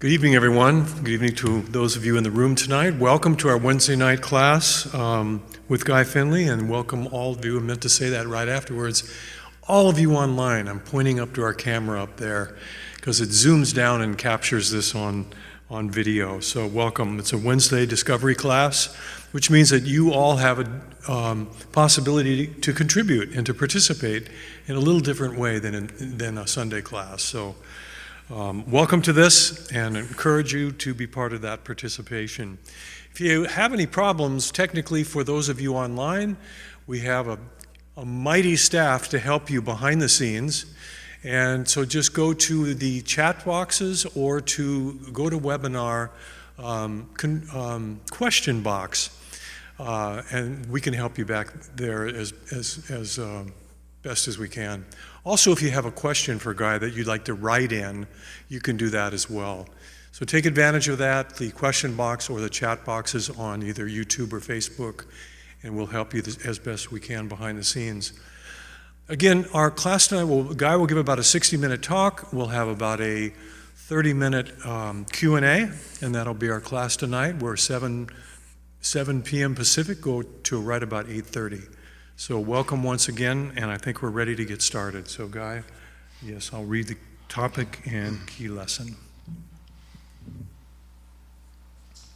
Good evening, everyone. Good evening to those of you in the room tonight. Welcome to our Wednesday night class with Guy Finley, and welcome all of you. I meant to say that right afterwards. All of you online. I'm pointing up to our camera up there because it zooms down and captures this on video. So welcome. It's a Wednesday discovery class, which means that you all have a possibility to contribute and to participate in a little different way than a Sunday class. So welcome to this, and I encourage you to be part of that participation. If you have any problems, technically, for those of you online, we have a mighty staff to help you behind the scenes. And so just go to the chat boxes or go to webinar question box, and we can help you back there as best as we can. Also, if you have a question for Guy that you'd like to write in, you can do that as well. So take advantage of that, the question box or the chat boxes on either YouTube or Facebook, and we'll help you as best we can behind the scenes. Again, our class tonight, Guy will give about a 60-minute talk. We'll have about a 30-minute Q&A, and that'll be our class tonight. We're 7 p.m. Pacific, go to right about 8:30. So welcome once again, and I think we're ready to get started. So Guy, yes, I'll read the topic and key lesson.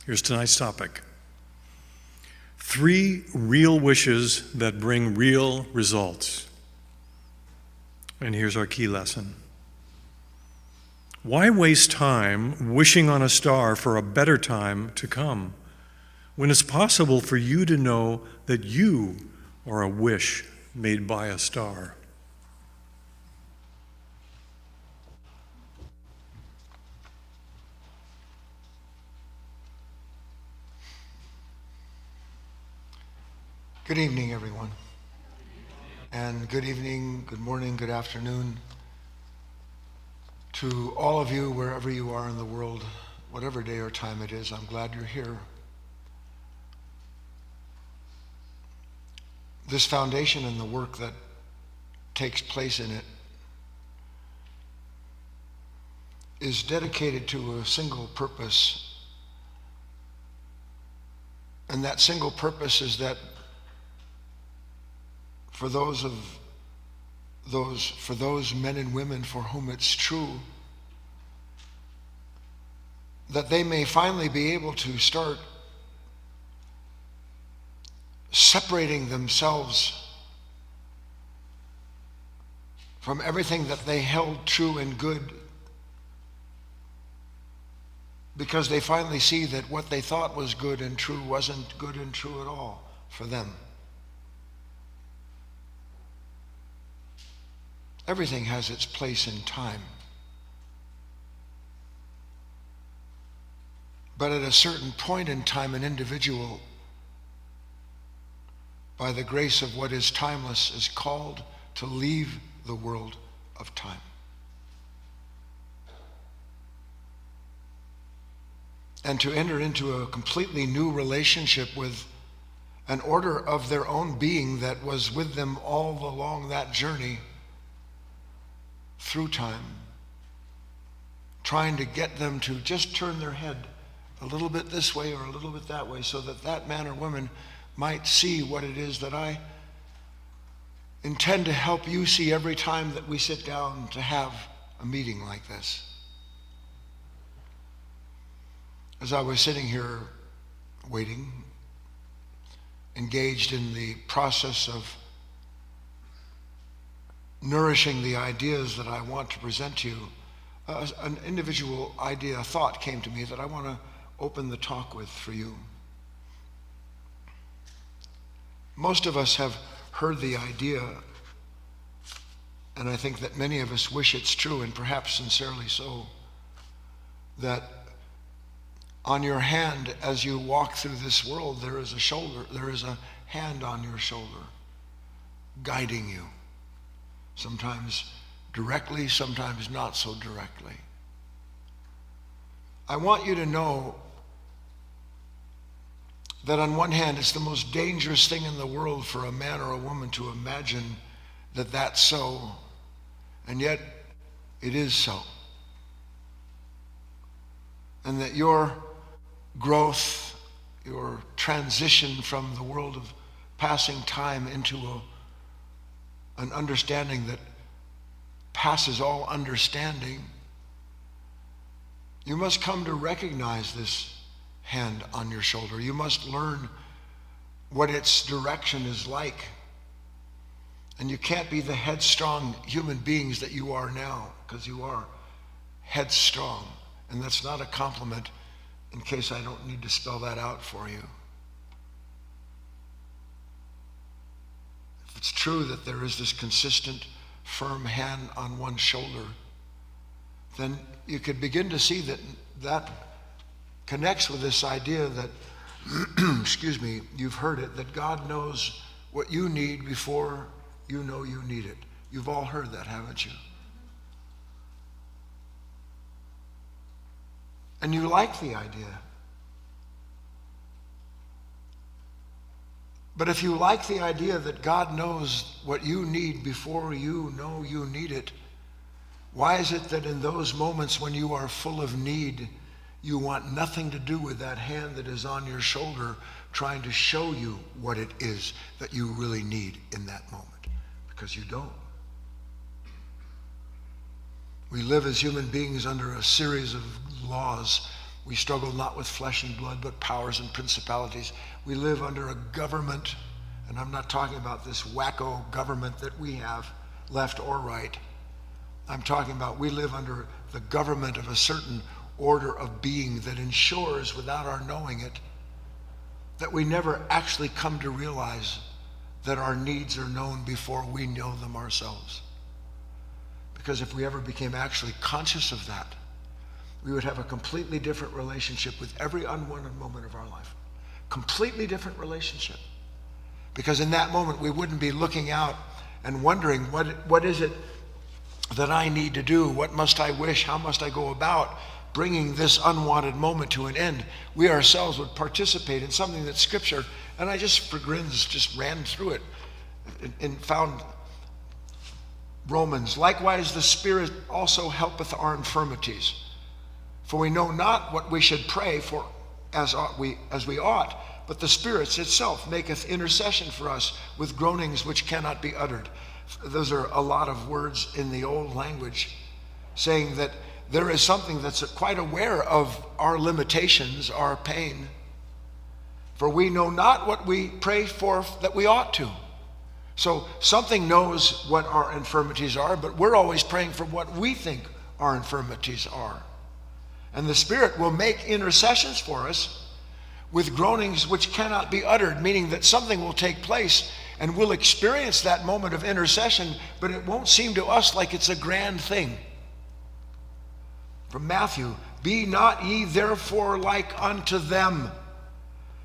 Here's tonight's topic. 3 real wishes that bring real results. And here's our key lesson. Why waste time wishing on a star for a better time to come when it's possible for you to know that you or a wish made by a star? Good evening, everyone. And good evening, good morning, good afternoon to all of you, wherever you are in the world, whatever day or time it is. I'm glad you're here. This foundation and the work that takes place in it is dedicated to a single purpose. And that single purpose is that for those men and women for whom it's true, that they may finally be able to start separating themselves from everything that they held true and good, because they finally see that what they thought was good and true wasn't good and true at all for them. Everything has its place in time. But at a certain point in time, an individual, by the grace of what is timeless, is called to leave the world of time. And to enter into a completely new relationship with an order of their own being that was with them all along that journey through time, trying to get them to just turn their head a little bit this way or a little bit that way, so that that man or woman might see what it is that I intend to help you see every time that we sit down to have a meeting like this. As I was sitting here waiting, engaged in the process of nourishing the ideas that I want to present to you, an individual idea, a thought came to me that I want to open the talk with for you. Most of us have heard the idea, and I think that many of us wish it's true, and perhaps sincerely so, that on your hand as you walk through this world, there is a hand on your shoulder guiding you. Sometimes directly, sometimes not so directly. I want you to know that on one hand, it's the most dangerous thing in the world for a man or a woman to imagine that that's so, and yet it is so. and that your growth, your transition from the world of passing time into an understanding that passes all understanding, you must come to recognize this hand on your shoulder. You must learn what its direction is like. And you can't be the headstrong human beings that you are now, because you are headstrong. And that's not a compliment, in case I don't need to spell that out for you. If it's true that there is this consistent, firm hand on one shoulder, then you could begin to see that that connects with this idea that, excuse me, you've heard it, that God knows what you need before you know you need it. You've all heard that, haven't you? And you like the idea. But if you like the idea that God knows what you need before you know you need it, why is it that in those moments when you are full of need, you want nothing to do with that hand that is on your shoulder trying to show you what it is that you really need in that moment? Because you don't. We live as human beings under a series of laws. We struggle not with flesh and blood, but powers and principalities. We live under a government, and I'm not talking about this wacko government that we have, left or right. I'm talking about we live under the government of a certain order of being that ensures, without our knowing it, that we never actually come to realize that our needs are known before we know them ourselves. Because if we ever became actually conscious of that, we would have a completely different relationship with every unwanted moment of our life. Completely different relationship. Because in that moment, we wouldn't be looking out and wondering, what is it that I need to do? What must I wish? How must I go about bringing this unwanted moment to an end? We ourselves would participate in something that Scripture, and I just, for grins, just ran through it and found Romans. Likewise, the Spirit also helpeth our infirmities. For we know not what we should pray for as we ought, but the Spirit itself maketh intercession for us with groanings which cannot be uttered. Those are a lot of words in the old language saying that there is something that's quite aware of our limitations, our pain. For we know not what we pray for that we ought to. So something knows what our infirmities are, but we're always praying for what we think our infirmities are. And the Spirit will make intercessions for us with groanings which cannot be uttered, meaning that something will take place and we'll experience that moment of intercession, but it won't seem to us like it's a grand thing. From Matthew, be not ye therefore like unto them,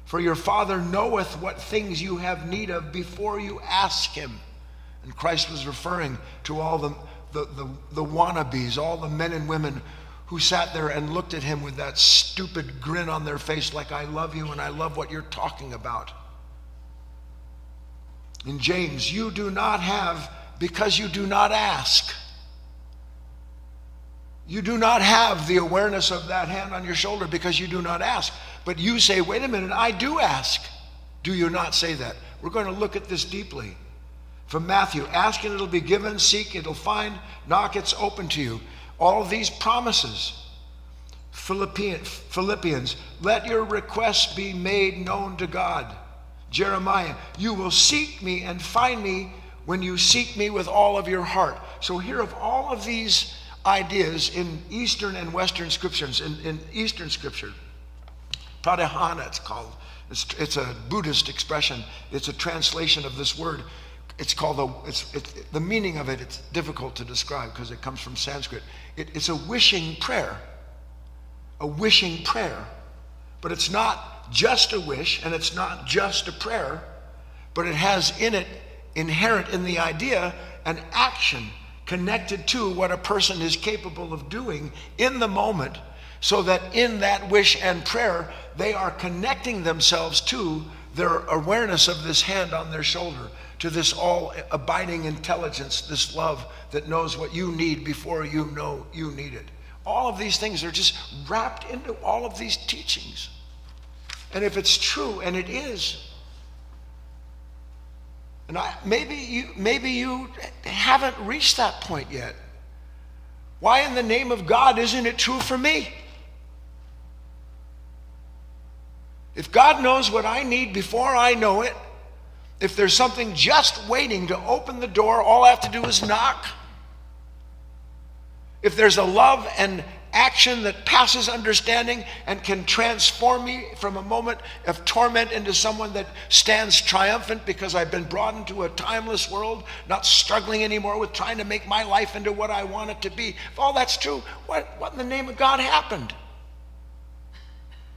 for your Father knoweth what things you have need of before you ask him. And Christ was referring to all the wannabes, all the men and women who sat there and looked at him with that stupid grin on their face like, I love you and I love what you're talking about. In James, you do not have because you do not ask. You do not have the awareness of that hand on your shoulder because you do not ask. But you say, wait a minute, I do ask. Do you not say that? We're going to look at this deeply. From Matthew, ask and it'll be given, seek, it'll find, knock, it's open to you. All of these promises. Philippians, let your requests be made known to God. Jeremiah, you will seek me and find me when you seek me with all of your heart. So here of all of these ideas in Eastern and Western scriptures, in Eastern scripture, pradhana it's called. It's a Buddhist expression. It's a translation of this word. It's called the meaning of it. It's difficult to describe because it comes from Sanskrit. It's a wishing prayer, a wishing prayer, but it's not just a wish and it's not just a prayer, but it has in it, inherent in the idea, an action connected to what a person is capable of doing in the moment, so that in that wish and prayer, they are connecting themselves to their awareness of this hand on their shoulder, to this all-abiding intelligence, this love that knows what you need before you know you need it. All of these things are just wrapped into all of these teachings. And if it's true, and it is, and maybe you haven't reached that point yet. Why in the name of God isn't it true for me? If God knows what I need before I know it, if there's something just waiting to open the door, all I have to do is knock. If there's a love and action that passes understanding and can transform me from a moment of torment into someone that stands triumphant because I've been brought into a timeless world, not struggling anymore with trying to make my life into what I want it to be. If all that's true, what in the name of God happened?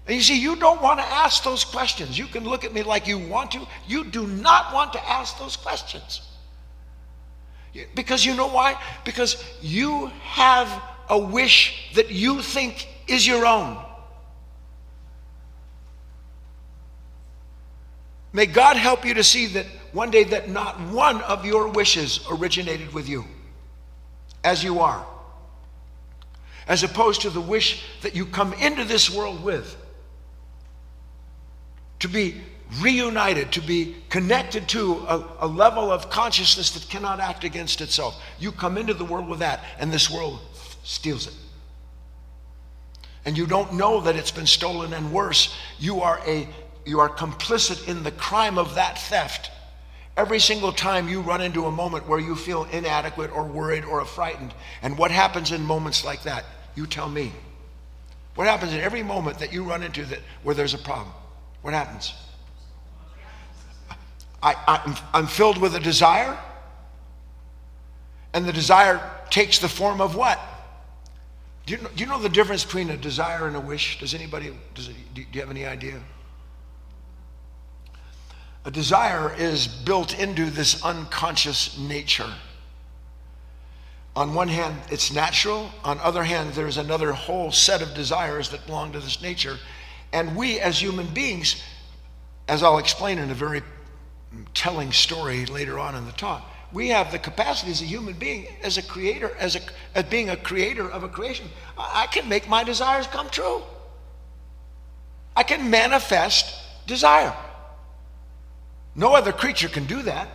And you see, you don't want to ask those questions. You can look at me like you want to. You do not want to ask those questions. Because you know why? Because you have a wish that you think is your own. May God help you to see that one day that not one of your wishes originated with you, as you are, as opposed to the wish that you come into this world with, to be reunited, to be connected to a level of consciousness that cannot act against itself. You come into the world with that, and this world steals it. And you don't know that it's been stolen, and worse, you are complicit in the crime of that theft. Every single time you run into a moment where you feel inadequate or worried or frightened, and what happens in moments like that? You tell me. What happens in every moment that you run into where there's a problem? What happens? I'm filled with a desire, and the desire takes the form of what? Do you know the difference between a desire and a wish? Do you have any idea? A desire is built into this unconscious nature. On one hand, it's natural. On the other hand, there's another whole set of desires that belong to this nature. And we as human beings, as I'll explain in a very telling story later on in the talk, we have the capacity as a human being, as a creator, as being a creator of a creation. I can make my desires come true. I can manifest desire. No other creature can do that.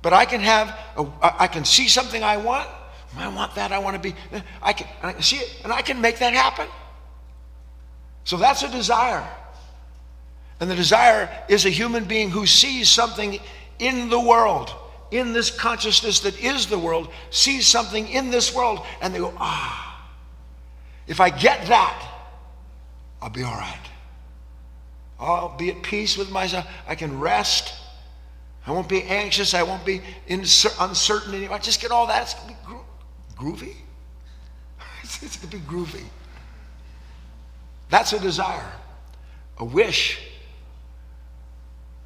But I can see something I want. I want that. I want to be. I can see it, and I can make that happen. So that's a desire. And the desire is a human being who sees something in the world, in this consciousness that is the world, sees something in this world, and they go, if I get that, I'll be all right. I'll be at peace with myself. I can rest. I won't be anxious. I won't be uncertain anymore. I just get all that. It's going to be groovy. It's going to be groovy. That's a desire. A wish,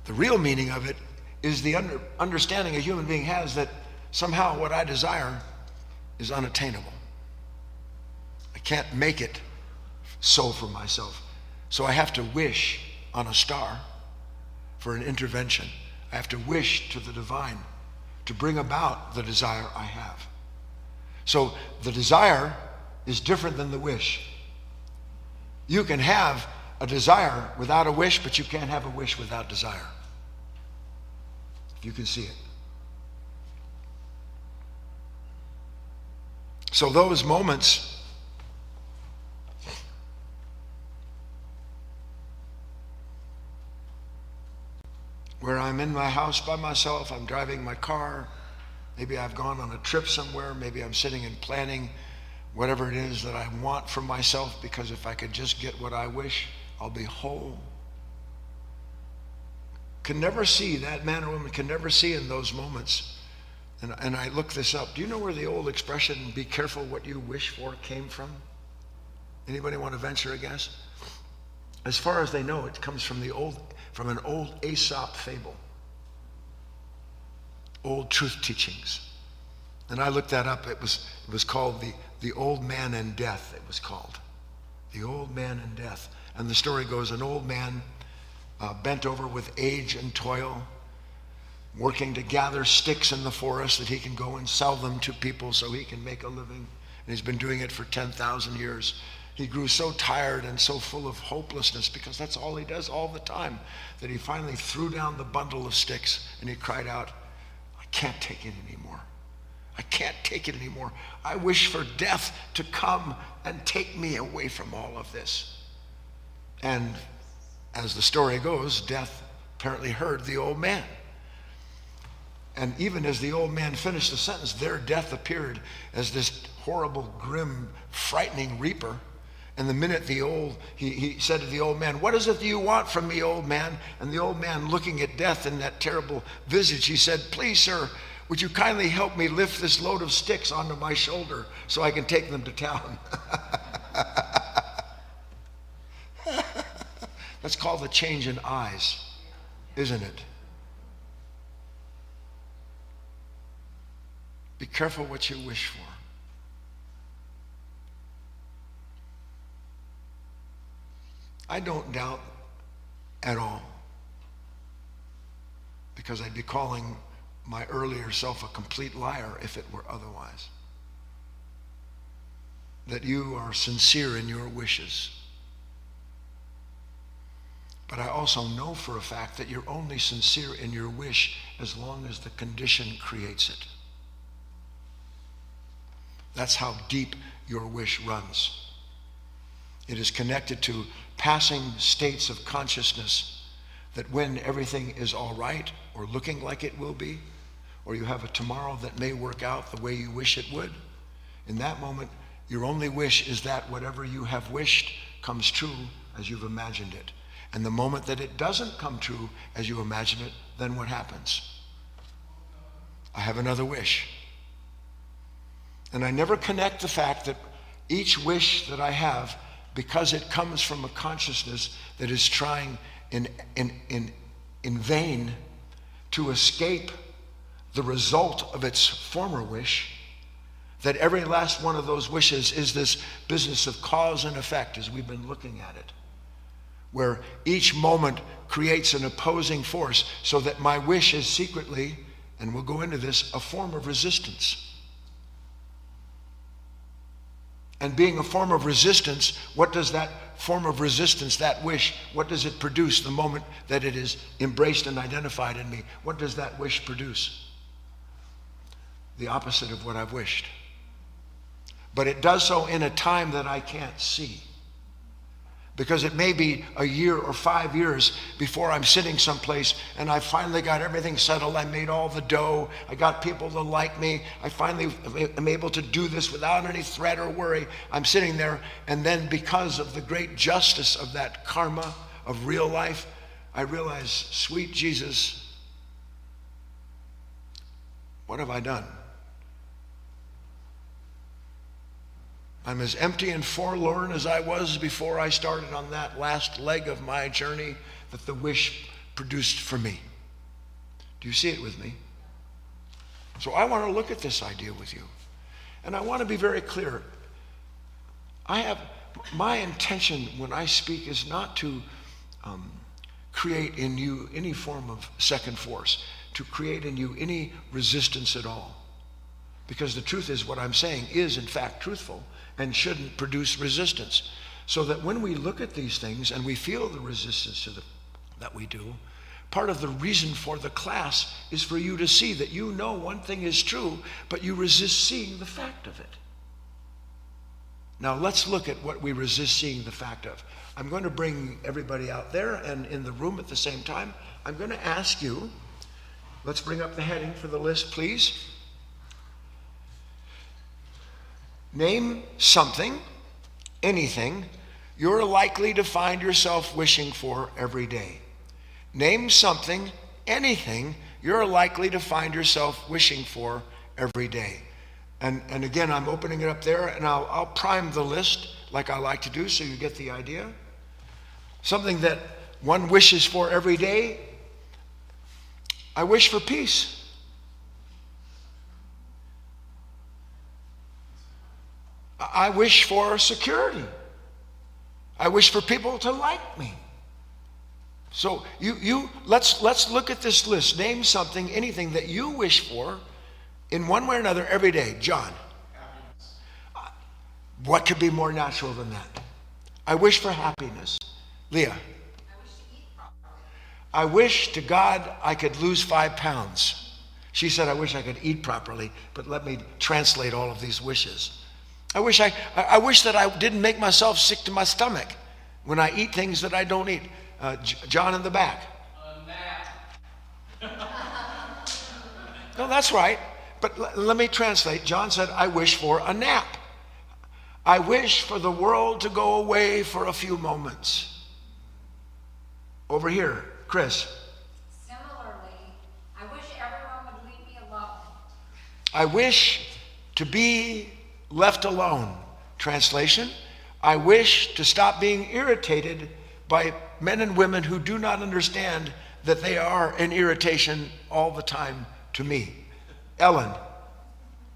the real meaning of it is the understanding a human being has that somehow what I desire is unattainable. I can't make it so for myself. So I have to wish on a star for an intervention. I have to wish to the divine to bring about the desire I have. So the desire is different than the wish. You can have a desire without a wish, but you can't have a wish without desire. If you can see it. So those moments where I'm in my house by myself, I'm driving my car, maybe I've gone on a trip somewhere, maybe I'm sitting and planning whatever it is that I want for myself, because if I could just get what I wish, I'll be whole. Can never see, that man or woman can never see in those moments. And I look this up. Do you know where the old expression, be careful what you wish for, came from? Anybody want to venture a guess? As far as they know, it comes from an old Aesop fable. Old truth teachings. And I looked that up. It was called the Old Man and Death, it was called. The Old Man and Death. And the story goes, an old man bent over with age and toil, working to gather sticks in the forest that he can go and sell them to people so he can make a living. and he's been doing it for 10,000 years. He grew so tired and so full of hopelessness, because that's all he does all the time, that he finally threw down the bundle of sticks and he cried out, I can't take it anymore. I can't take it anymore. I wish for death to come and take me away from all of this. And as the story goes, death apparently heard the old man. And even as the old man finished the sentence, there death appeared as this horrible, grim, frightening reaper. And the minute he said to the old man, what is it that you want from me, old man? And the old man, looking at death in that terrible visage, he said, please, sir, would you kindly help me lift this load of sticks onto my shoulder so I can take them to town? That's called the change in eyes, isn't it? Be careful what you wish for. I don't doubt at all, because I'd be calling my earlier self a complete liar if it were otherwise, that you are sincere in your wishes. But I also know for a fact that you're only sincere in your wish as long as the condition creates it. That's how deep your wish runs. It is connected to passing states of consciousness that when everything is all right or looking like it will be, or you have a tomorrow that may work out the way you wish it would, in that moment, your only wish is that whatever you have wished comes true as you've imagined it. And the moment that it doesn't come true as you imagine it, then what happens? I have another wish. And I never connect the fact that each wish that I have, because it comes from a consciousness that is trying in vain to escape the result of its former wish, that every last one of those wishes is this business of cause and effect as we've been looking at it, where each moment creates an opposing force, so that my wish is secretly, and we'll go into this, a form of resistance. And being a form of resistance, what does that form of resistance, that wish, what does it produce the moment that it is embraced and identified in me? What does that wish produce? The opposite of what I've wished. But it does so in a time that I can't see. Because it may be a year or 5 years before I'm sitting someplace and I finally got everything settled. I made all the dough. I got people to like me. I finally am able to do this without any threat or worry. I'm sitting there, and then because of the great justice of that karma of real life, I realize, sweet Jesus, what have I done? I'm as empty and forlorn as I was before I started on that last leg of my journey that the wish produced for me. Do you see it with me? So I want to look at this idea with you. And I want to be very clear. My intention when I speak is not to create in you any form of second force, to create in you any resistance at all. Because the truth is, what I'm saying is in fact truthful and shouldn't produce resistance. So that when we look at these things and we feel the resistance that we do, part of the reason for the class is for you to see that you know one thing is true, but you resist seeing the fact of it. Now let's look at what we resist seeing the fact of. I'm going to bring everybody out there and in the room at the same time. I'm going to ask you, let's bring up the heading for the list, please. Name something, anything, you're likely to find yourself wishing for every day. Name something, anything, you're likely to find yourself wishing for every day. And again, I'm opening it up there, and I'll prime the list like I like to do so you get the idea. Something that one wishes for every day. I wish for peace. I wish for security. I wish for people to like me. So let's look at this list. Name something, anything that you wish for in one way or another every day. John. What could be more natural than that? I wish for happiness. Leah. I wish to God I could lose 5 pounds. She said, I wish I could eat properly, but let me translate all of these wishes. I wish that I didn't make myself sick to my stomach when I eat things that I don't eat. John in the back. No, that's right. But let me translate. John said, I wish for a nap. I wish for the world to go away for a few moments. Over here, Chris. Similarly, I wish everyone would leave me alone. I wish to be left alone. Translation, I wish to stop being irritated by men and women who do not understand that they are an irritation all the time to me. Ellen.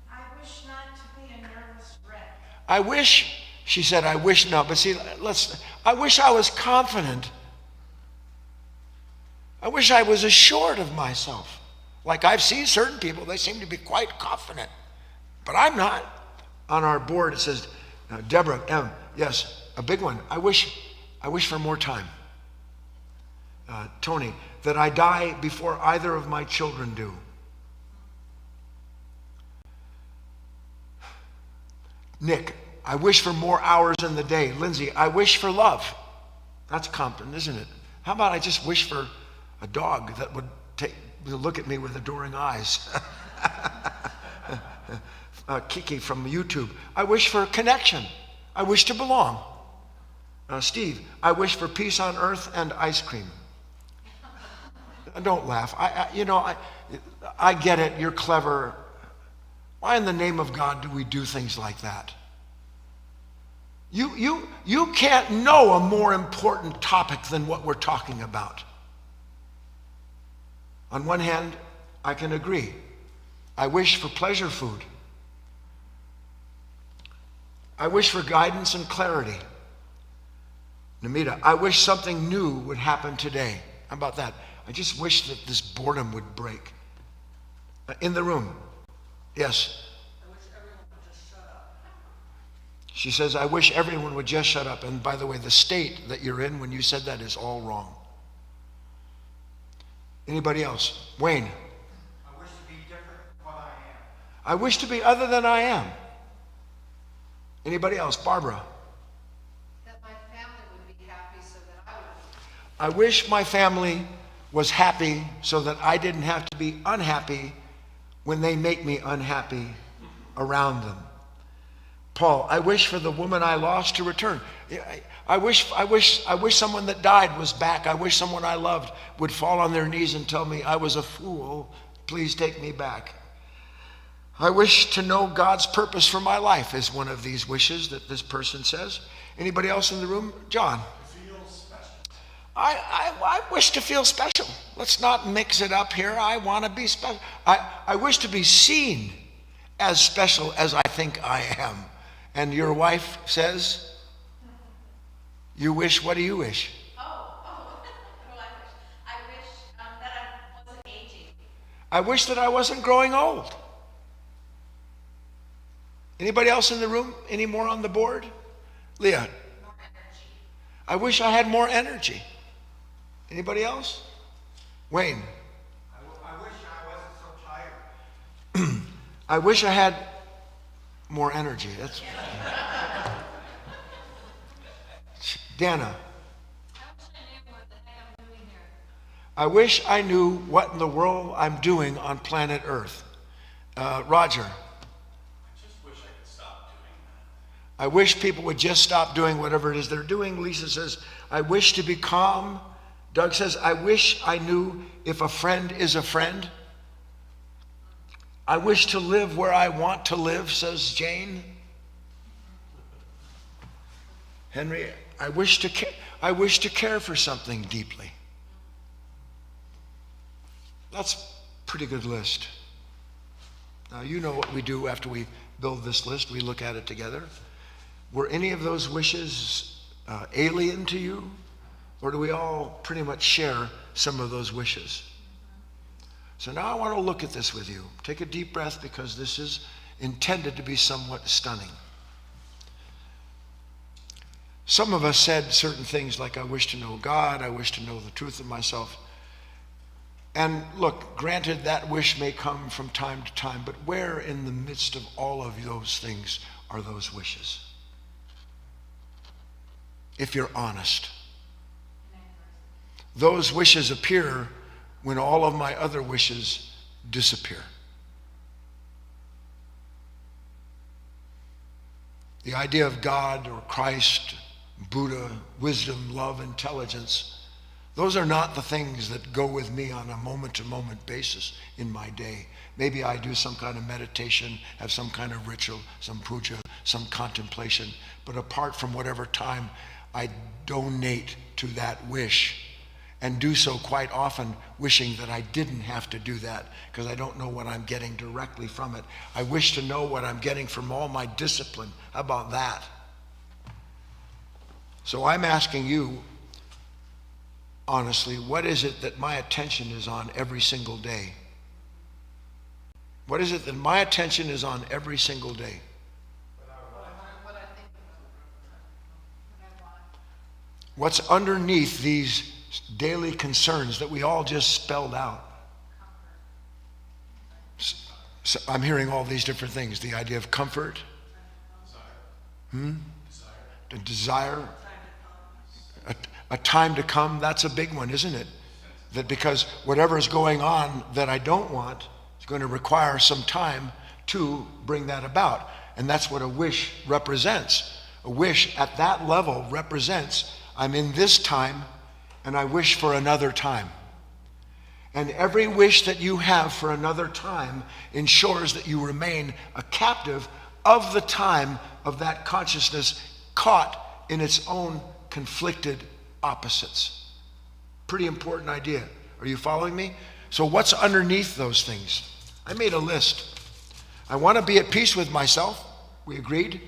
I wish not to be a nervous wreck. I wish, she said, I wish no, but see, I wish I was confident. I wish I was assured of myself. Like I've seen certain people, they seem to be quite confident, but I'm not. On our board, it says, Deborah, M, yes, a big one. I wish for more time. Tony, that I die before either of my children do. Nick, I wish for more hours in the day. Lindsay, I wish for love. That's Compton, isn't it? How about I just wish for a dog that would look at me with adoring eyes? Kiki from YouTube, I wish for connection. I wish to belong. Steve, I wish for peace on earth and ice cream. Don't laugh. I get it. You're clever. Why in the name of God do we do things like that? You can't know a more important topic than what we're talking about. On one hand, I can agree. I wish for pleasure food. I wish for guidance and clarity. Namita, I wish something new would happen today. How about that? I just wish that this boredom would break. In the room. Yes. I wish everyone would just shut up. She says, I wish everyone would just shut up. And by the way, the state that you're in when you said that is all wrong. Anybody else? Wayne. I wish to be different than what I am. I wish to be other than I am. Anybody else? Barbara. That my family would be happy so that I would be. I wish my family was happy so that I didn't have to be unhappy when they make me unhappy around them. Paul, I wish for the woman I lost to return. I wish someone that died was back. I wish someone I loved would fall on their knees and tell me I was a fool. Please take me back. I wish to know God's purpose for my life is one of these wishes that this person says. Anybody else in the room? John. To feel special. I wish to feel special. Let's not mix it up here. I want to be special. I wish to be seen as special as I think I am. And your wife says, you wish, what do you wish? What do I wish? I wish that I wasn't aging. I wish that I wasn't growing old. Anybody else in the room? Any more on the board? Leah. More energy. I wish I had more energy. Anybody else? Wayne. I wish I wasn't so tired. I wish I had more energy. That's Dana. I wish I knew what the heck I'm doing here. I wish I knew what in the world I'm doing on planet Earth. Roger. I wish people would just stop doing whatever it is they're doing. Lisa says, I wish to be calm. Doug says, I wish I knew if a friend is a friend. I wish to live where I want to live, says Jane. Henry, I wish to care for something deeply. That's a pretty good list. Now, you know what we do after we build this list. We look at it together. Were any of those wishes alien to you? Or do we all pretty much share some of those wishes? So now I want to look at this with you. Take a deep breath because this is intended to be somewhat stunning. Some of us said certain things like, I wish to know God, I wish to know the truth of myself. And look, granted, that wish may come from time to time, but where in the midst of all of those things are those wishes? If you're honest. Those wishes appear when all of my other wishes disappear. The idea of God or Christ, Buddha, wisdom, love, intelligence, those are not the things that go with me on a moment-to-moment basis in my day. Maybe I do some kind of meditation, have some kind of ritual, some puja, some contemplation, but apart from whatever time I donate to that wish, and do so quite often wishing that I didn't have to do that because I don't know what I'm getting directly from it. I wish to know what I'm getting from all my discipline. How about that? So I'm asking you, honestly, what is it that my attention is on every single day? What is it that my attention is on every single day? What's underneath these daily concerns that we all just spelled out? So I'm hearing all these different things. The idea of comfort. The desire. A time to come, that's a big one, isn't it? That because whatever is going on that I don't want is going to require some time to bring that about. And that's what a wish represents. A wish at that level represents, I'm in this time and I wish for another time. And every wish that you have for another time ensures that you remain a captive of the time of that consciousness caught in its own conflicted opposites. Pretty important idea. Are you following me? So what's underneath those things? I made a list. I want to be at peace with myself. We agreed.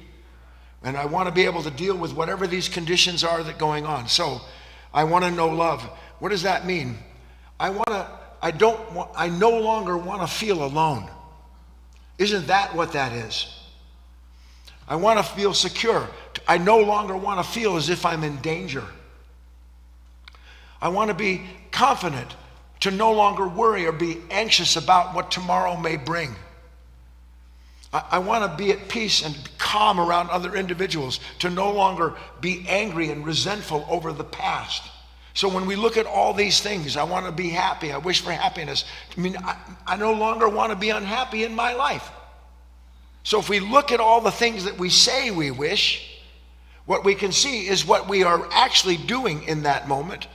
And I want to be able to deal with whatever these conditions are that are going on. So I want to know love. What does that mean? I no longer want to feel alone. Isn't that what that is? I want to feel secure. I no longer want to feel as if I'm in danger. I want to be confident, to no longer worry or be anxious about what tomorrow may bring. I want to be at peace and calm around other individuals, to no longer be angry and resentful over the past. So when we look at all these things, I want to be happy. I wish for happiness. I no longer want to be unhappy in my life. So if we look at all the things that we say we wish, what we can see is what we are actually doing in that moment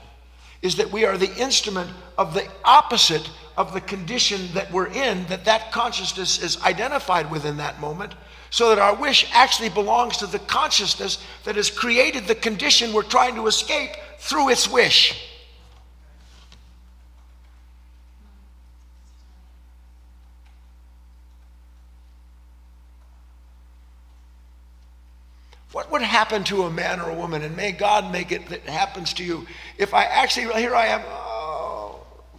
is that we are the instrument of the opposite of the condition that we're in, that consciousness is identified with in that moment, so that our wish actually belongs to the consciousness that has created the condition we're trying to escape through its wish. What would happen to a man or a woman, and may God make it that happens to you, if I actually, here I am,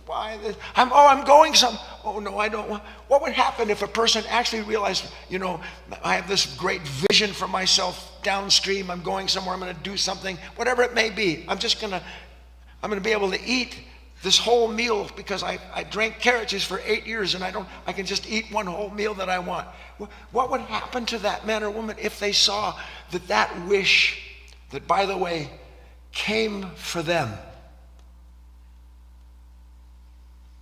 why this? I'm going some, oh no, I don't want. What would happen if a person actually realized, I have this great vision for myself downstream, I'm going somewhere, I'm going to do something, whatever it may be, I'm going to be able to eat this whole meal because I drank carrot juice for 8 years and I can just eat one whole meal that I want. What would happen to that man or woman if they saw that wish, that by the way, came for them?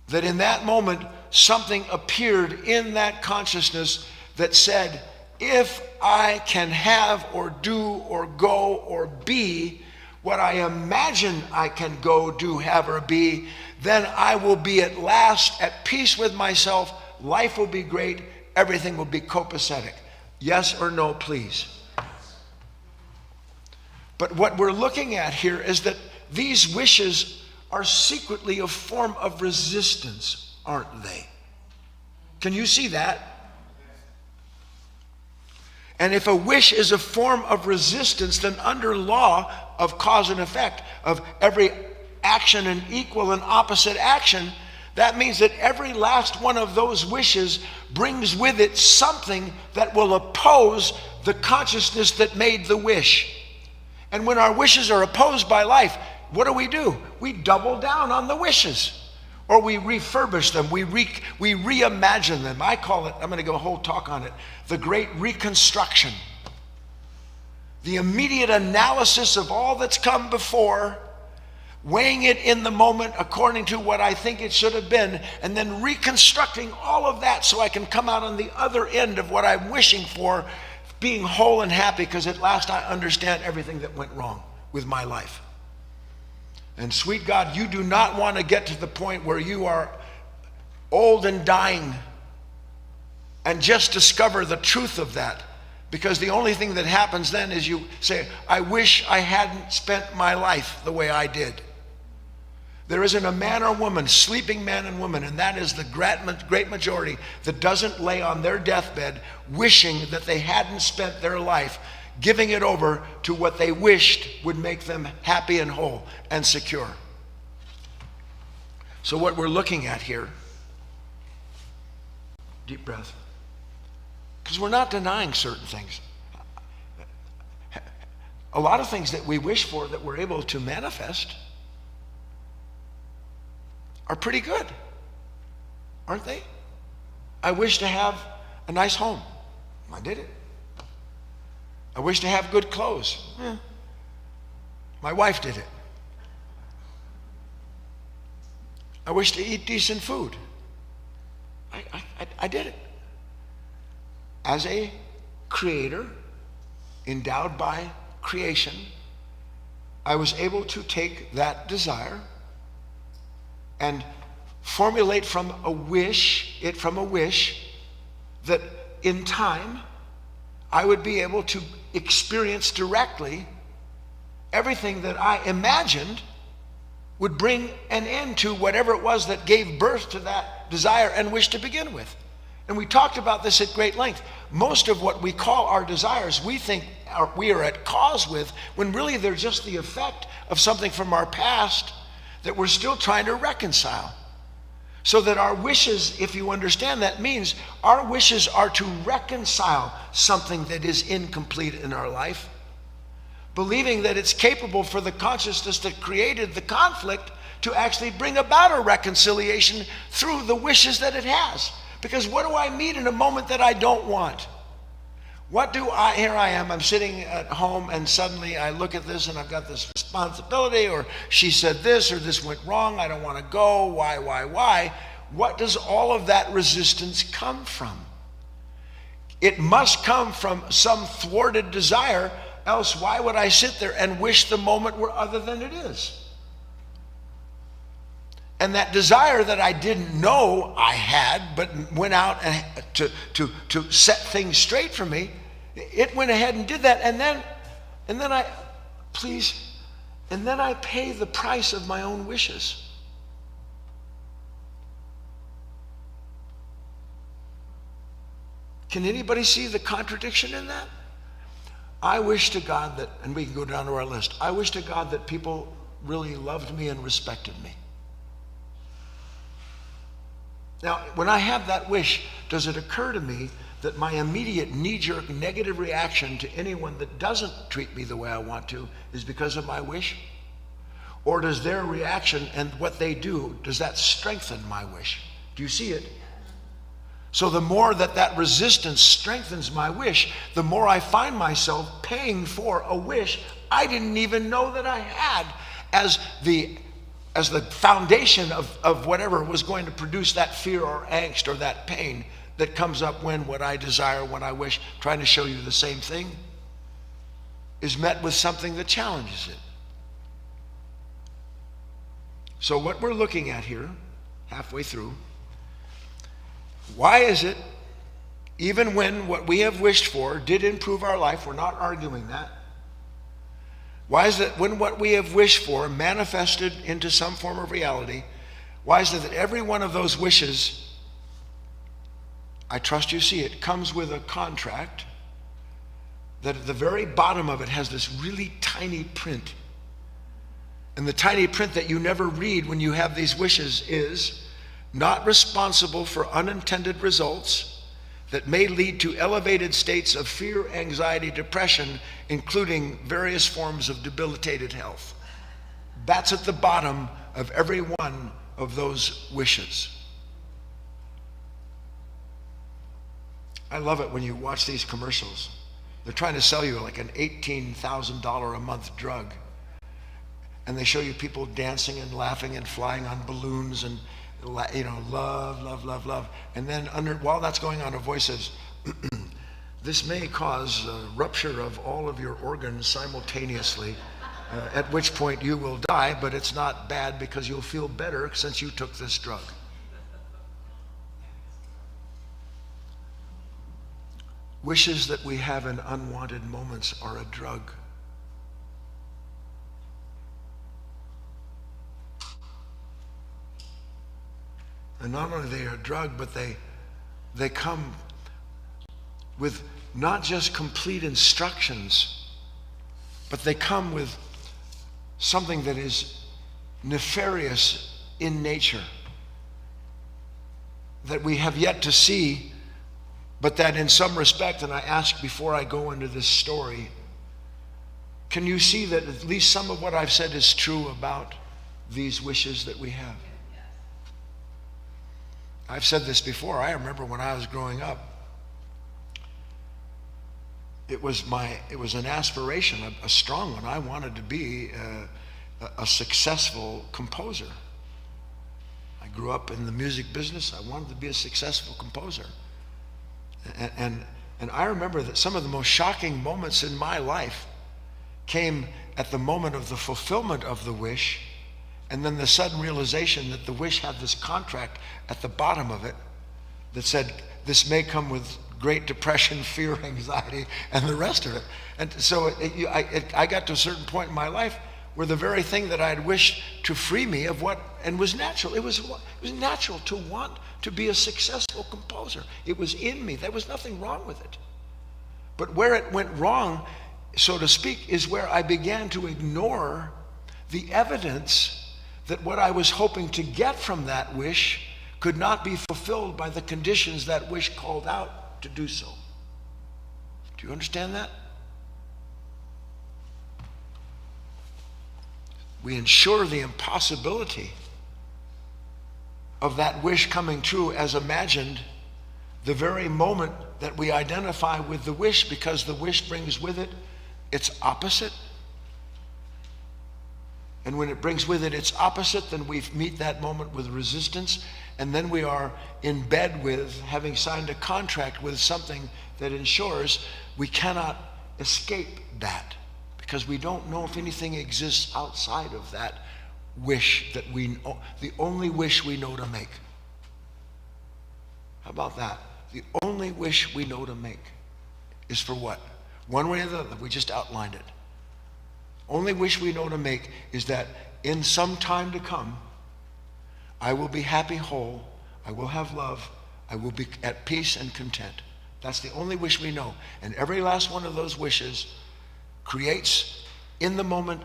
That in that moment, something appeared in that consciousness that said, if I can have or do or go or be what I imagine I can go, do, have, or be, then I will be at last at peace with myself, life will be great, everything will be copacetic. Yes or no, please? But what we're looking at here is that these wishes are secretly a form of resistance, aren't they? Can you see that? And if a wish is a form of resistance, then under law of cause and effect, of every action and equal and opposite action, that means that every last one of those wishes brings with it something that will oppose the consciousness that made the wish. And when our wishes are opposed by life, what do? We double down on the wishes. Or we refurbish them, we reimagine them. I call it, I'm going to give a whole talk on it, the great reconstruction. The immediate analysis of all that's come before, weighing it in the moment according to what I think it should have been, and then reconstructing all of that so I can come out on the other end of what I'm wishing for, being whole and happy, because at last I understand everything that went wrong with my life. And sweet God, you do not want to get to the point where you are old and dying and just discover the truth of that. Because the only thing that happens then is you say, I wish I hadn't spent my life the way I did. There isn't a man or woman, sleeping man and woman, and that is the great majority, that doesn't lay on their deathbed wishing that they hadn't spent their life giving it over to what they wished would make them happy and whole and secure. So what we're looking at here, deep breath, because we're not denying certain things. A lot of things that we wish for that we're able to manifest are pretty good, aren't they? I wish to have a nice home. I did it. I wish to have good clothes. My wife did it. I wish to eat decent food. I did it. As a creator, endowed by creation, I was able to take that desire and formulate from a wish that in time I would be able to experience directly everything that I imagined would bring an end to whatever it was that gave birth to that desire and wish to begin with. And we talked about this at great length. Most of what we call our desires, we think we are at cause with, when really they're just the effect of something from our past that we're still trying to reconcile. So that our wishes, if you understand that, means our wishes are to reconcile something that is incomplete in our life, believing that it's capable for the consciousness that created the conflict to actually bring about a reconciliation through the wishes that it has. Because what do I meet in a moment that I don't want? Here I am, I'm sitting at home, and suddenly I look at this and I've got this responsibility, or she said this, or this went wrong, I don't want to go, why? What does all of that resistance come from? It must come from some thwarted desire, else why would I sit there and wish the moment were other than it is? And that desire that I didn't know I had, but went out and to set things straight for me, it went ahead and did that, and then I pay the price of my own wishes. Can anybody see the contradiction in that? I wish to God that, and we can go down to our list, I wish to God that people really loved me and respected me. Now, when I have that wish, does it occur to me that my immediate knee-jerk negative reaction to anyone that doesn't treat me the way I want to is because of my wish? Or does their reaction and what they do, does that strengthen my wish? Do you see it? So the more that resistance strengthens my wish, the more I find myself paying for a wish I didn't even know that I had as the foundation of whatever was going to produce that fear or angst or that pain that comes up when what I desire, when I wish, trying to show you the same thing, is met with something that challenges it. So what we're looking at here, halfway through, why is it, even when what we have wished for did improve our life, we're not arguing that, why is it when what we have wished for manifested into some form of reality, why is it that every one of those wishes, I trust you see it, comes with a contract that at the very bottom of it has this really tiny print. And the tiny print that you never read when you have these wishes is not responsible for unintended results, that may lead to elevated states of fear, anxiety, depression, including various forms of debilitated health. That's at the bottom of every one of those wishes. I love it when you watch these commercials. They're trying to sell you like an $18,000 a month drug. And they show you people dancing and laughing and flying on balloons and, love, love, love, love. And then while that's going on, a voice says, this may cause a rupture of all of your organs simultaneously, at which point you will die, but it's not bad because you'll feel better since you took this drug. Wishes that we have in unwanted moments are a drug. And not only are they a drug, but they come with not just complete instructions, but they come with something that is nefarious in nature, that we have yet to see, but that in some respect, and I ask before I go into this story, can you see that at least some of what I've said is true about these wishes that we have? I've said this before. I remember when I was growing up, it was an aspiration, a strong one. I wanted to be a successful composer. I grew up in the music business. I wanted to be a successful composer. And I remember that some of the most shocking moments in my life came at the moment of the fulfillment of the wish, and then the sudden realization that the wish had this contract at the bottom of it that said, this may come with great depression, fear, anxiety, and the rest of it. And so I got to a certain point in my life where the very thing that I had wished to free me of and was natural. It was natural to want to be a successful composer. It was in me. There was nothing wrong with it. But where it went wrong, so to speak, is where I began to ignore the evidence that what I was hoping to get from that wish could not be fulfilled by the conditions that wish called out to do so. Do you understand that? We ensure the impossibility of that wish coming true as imagined the very moment that we identify with the wish, because the wish brings with it its opposite. And when it brings with it its opposite, then we meet that moment with resistance, and then we are in bed with, having signed a contract with something that ensures we cannot escape that, because we don't know if anything exists outside of that wish that the only wish we know to make. How about that? The only wish we know to make is for what? One way or the other, we just outlined it. Only wish we know to make is that in some time to come, I will be happy, whole, I will have love, I will be at peace and content. That's the only wish we know. And every last one of those wishes creates, in the moment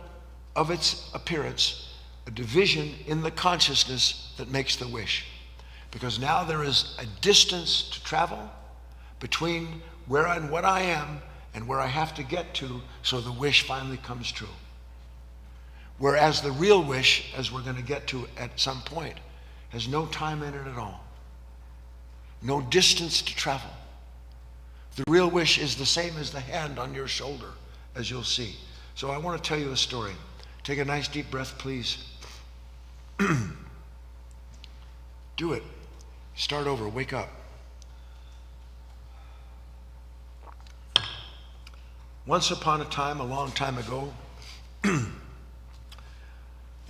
of its appearance, a division in the consciousness that makes the wish. Because now there is a distance to travel between where and what I am and where I have to get to, so the wish finally comes true. Whereas the real wish, as we're going to get to at some point, has no time in it at all. No distance to travel. The real wish is the same as the hand on your shoulder, as you'll see. So I want to tell you a story. Take a nice deep breath, please. Do it. Start over. Wake up. Once upon a time, a long time ago, an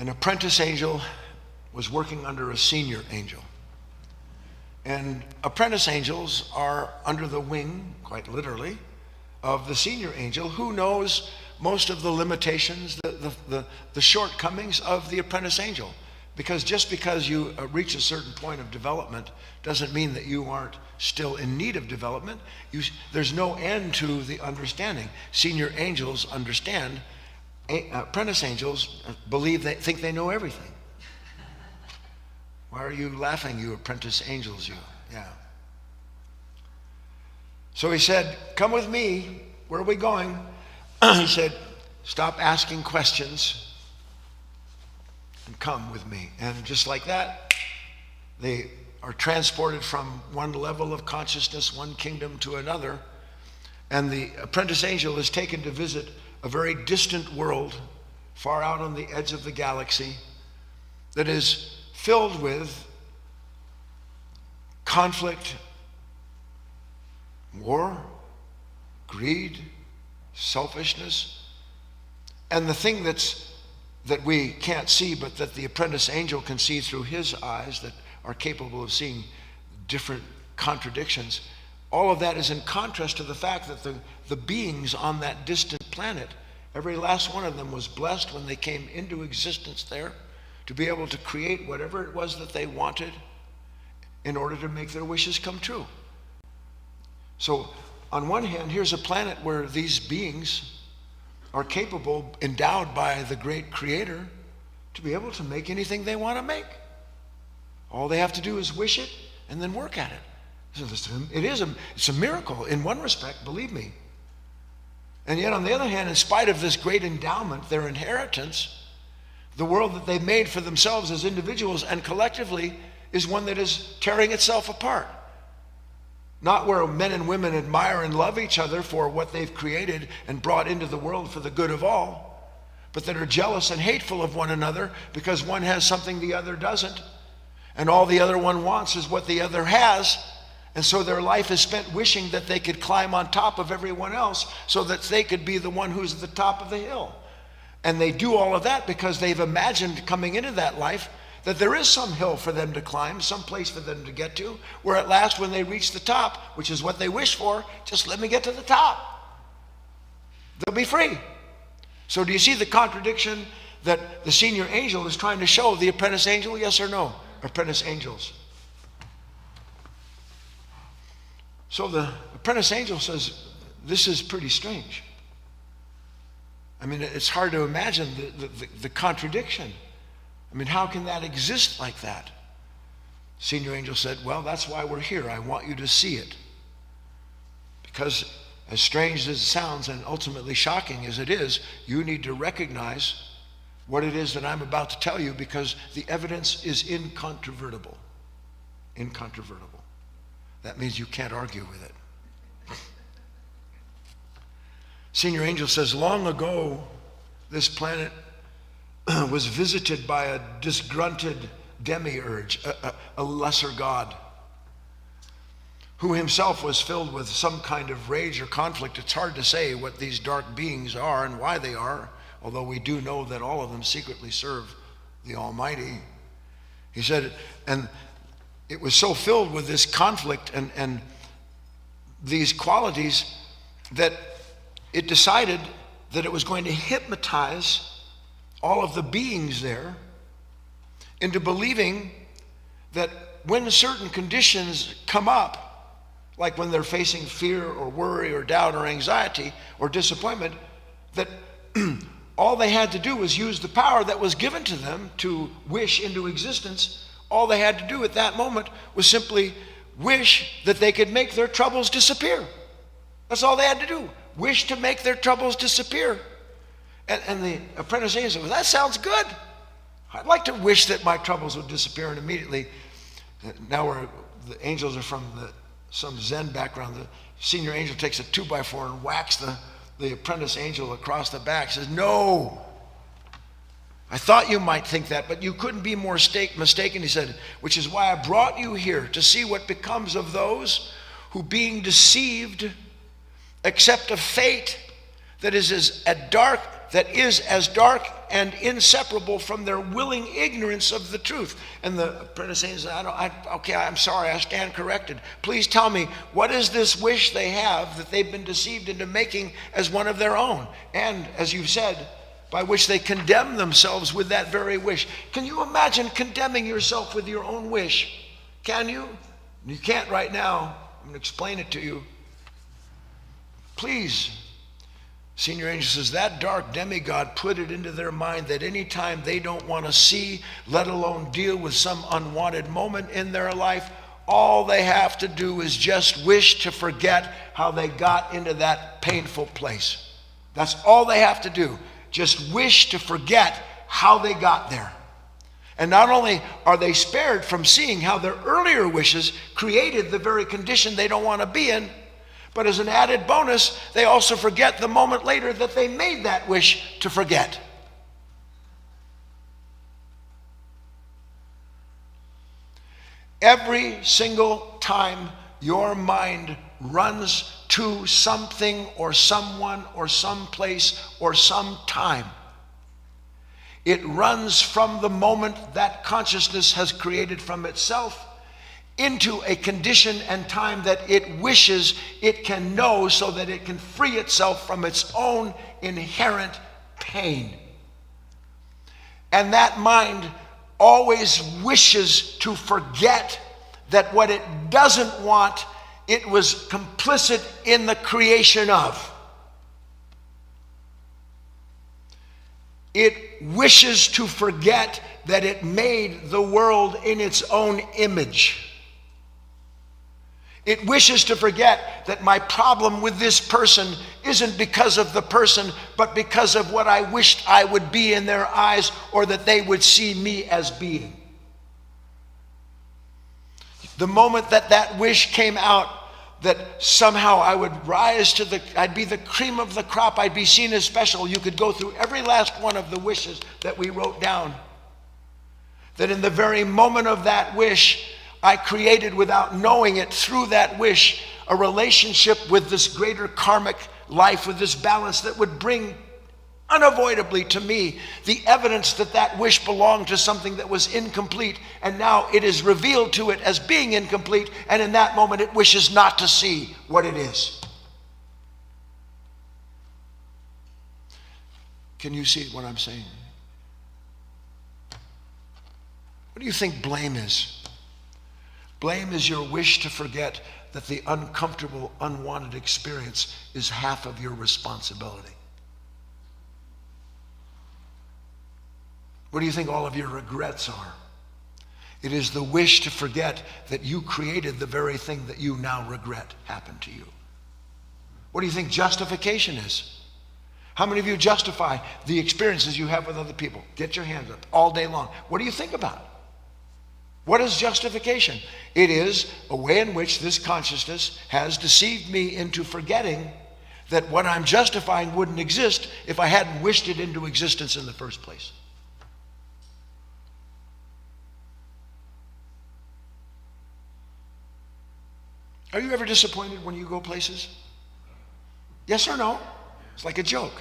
apprentice angel was working under a senior angel. And apprentice angels are under the wing, quite literally, of the senior angel, who knows most of the limitations, the shortcomings of the apprentice angel. Because just because you reach a certain point of development doesn't mean that you aren't still in need of development. There's no end to the understanding. Senior angels understand. Apprentice angels think they know everything. Why are you laughing, you apprentice angels? Yeah. So he said, come with me. Where are we going? He said, stop asking questions and come with me. And just like that, they are transported from one level of consciousness, one kingdom to another. And the apprentice angel is taken to visit a very distant world, far out on the edge of the galaxy, that is filled with conflict, war, greed, selfishness, and the thing that we can't see, but that the apprentice angel can see through his eyes that are capable of seeing different contradictions. All of that is in contrast to the fact that the beings on that distant planet, every last one of them was blessed when they came into existence there to be able to create whatever it was that they wanted in order to make their wishes come true. So on one hand, here's a planet where these beings are capable, endowed by the great creator, to be able to make anything they want to make. All they have to do is wish it and then work at it. So it's a miracle in one respect, believe me. And yet on the other hand, in spite of this great endowment, their inheritance, the world that they've made for themselves as individuals and collectively is one that is tearing itself apart. Not where men and women admire and love each other for what they've created and brought into the world for the good of all, but that are jealous and hateful of one another because one has something the other doesn't, and all the other one wants is what the other has, and so their life is spent wishing that they could climb on top of everyone else so that they could be the one who's at the top of the hill. And they do all of that because they've imagined coming into that life that there is some hill for them to climb, some place for them to get to, where at last when they reach the top, which is what they wish for, just let me get to the top. They'll be free. So do you see the contradiction that the senior angel is trying to show the apprentice angel, yes or no? Apprentice angels. So the apprentice angel says, this is pretty strange. I mean, it's hard to imagine the contradiction. I mean, how can that exist like that? Senior angel said, well, that's why we're here. I want you to see it. Because as strange as it sounds and ultimately shocking as it is, you need to recognize what it is that I'm about to tell you because the evidence is incontrovertible. Incontrovertible. That means you can't argue with it. Senior angel says, long ago, this planet was visited by a disgruntled demiurge, a lesser god, who himself was filled with some kind of rage or conflict. It's hard to say what these dark beings are and why they are, although we do know that all of them secretly serve the Almighty. He said, and it was so filled with this conflict and these qualities that it decided that it was going to hypnotize all of the beings there into believing that when certain conditions come up, like when they're facing fear or worry or doubt or anxiety or disappointment, that all they had to do was use the power that was given to them to wish into existence. All they had to do at that moment was simply wish that they could make their troubles disappear. That's all they had to do. Wish to make their troubles disappear. And the apprentice angel said, well, that sounds good. I'd like to wish that my troubles would disappear. And immediately, now the angels are from some Zen background. The senior angel takes a 2x4 and whacks the apprentice angel across the back. Says, no, I thought you might think that, but you couldn't be more mistaken. He said, which is why I brought you here, to see what becomes of those who, being deceived, accept a fate that is as dark and inseparable from their willing ignorance of the truth. And the apprentice angel said, okay, I'm sorry, I stand corrected. Please tell me, what is this wish they have that they've been deceived into making as one of their own? And as you've said, by which they condemn themselves with that very wish. Can you imagine condemning yourself with your own wish? Can you? You can't right now. I'm going to explain it to you. Please. Senior angel says, that dark demigod put it into their mind that anytime they don't want to see, let alone deal with some unwanted moment in their life, all they have to do is just wish to forget how they got into that painful place. That's all they have to do. Just wish to forget how they got there. And not only are they spared from seeing how their earlier wishes created the very condition they don't want to be in, but as an added bonus, they also forget the moment later that they made that wish to forget. Every single time your mind runs to something or someone or someplace or some time, it runs from the moment that consciousness has created from itself into a condition and time that it wishes it can know so that it can free itself from its own inherent pain. And that mind always wishes to forget that what it doesn't want, it was complicit in the creation of. It wishes to forget that it made the world in its own image. It wishes to forget that my problem with this person isn't because of the person, but because of what I wished I would be in their eyes, or that they would see me as being. The moment that that wish came out, that somehow I would rise to I'd be the cream of the crop, I'd be seen as special. You could go through every last one of the wishes that we wrote down. That in the very moment of that wish, I created, without knowing it, through that wish, a relationship with this greater karmic life, with this balance that would bring unavoidably to me the evidence that that wish belonged to something that was incomplete, and now it is revealed to it as being incomplete, and in that moment it wishes not to see what it is. Can you see what I'm saying? What do you think blame is? Blame is your wish to forget that the uncomfortable, unwanted experience is half of your responsibility. What do you think all of your regrets are? It is the wish to forget that you created the very thing that you now regret happened to you. What do you think justification is? How many of you justify the experiences you have with other people? Get your hands up all day long. What do you think about? What is justification? It is a way in which this consciousness has deceived me into forgetting that what I'm justifying wouldn't exist if I hadn't wished it into existence in the first place. Are you ever disappointed when you go places? Yes or no? It's like a joke.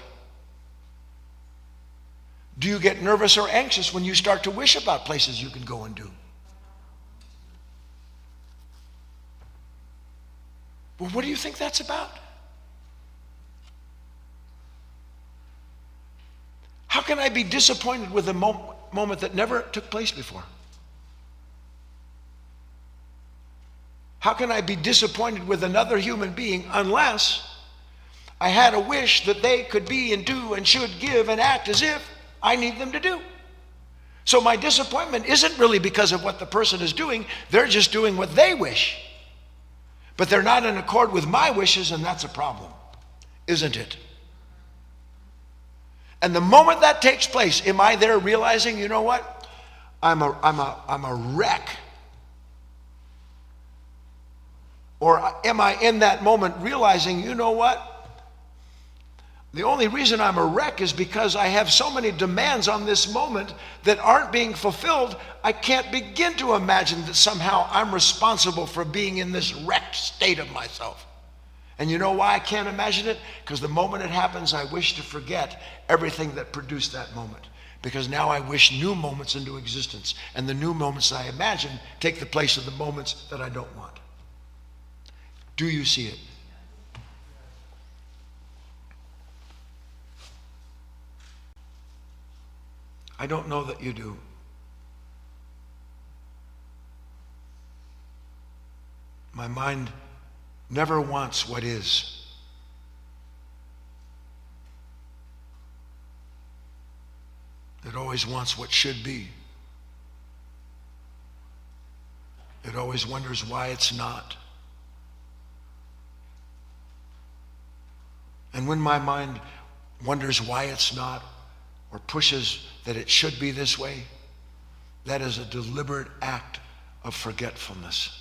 Do you get nervous or anxious when you start to wish about places you can go and do? Well, what do you think that's about? How can I be disappointed with a moment that never took place before? How can I be disappointed with another human being unless I had a wish that they could be and do and should give and act as if I need them to do? So my disappointment isn't really because of what the person is doing. They're just doing what they wish. But they're not in accord with my wishes, and that's a problem, isn't it? And the moment that takes place, am I there realizing, you know what? I'm a wreck. Or am I in that moment realizing, you know what? The only reason I'm a wreck is because I have so many demands on this moment that aren't being fulfilled. I can't begin to imagine that somehow I'm responsible for being in this wrecked state of myself. And you know why I can't imagine it? Because the moment it happens, I wish to forget everything that produced that moment. Because now I wish new moments into existence. And the new moments I imagine take the place of the moments that I don't want. Do you see it? I don't know that you do. My mind never wants what is. It always wants what should be. It always wonders why it's not. And when my mind wonders why it's not, or pushes that it should be this way, that is a deliberate act of forgetfulness.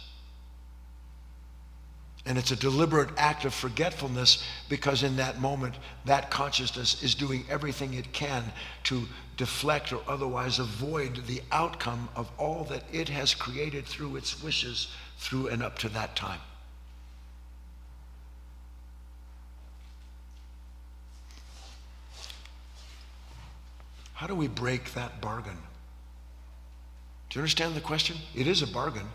And it's a deliberate act of forgetfulness because in that moment, that consciousness is doing everything it can to deflect or otherwise avoid the outcome of all that it has created through its wishes through and up to that time. How do we break that bargain? Do you understand the question? It is a bargain.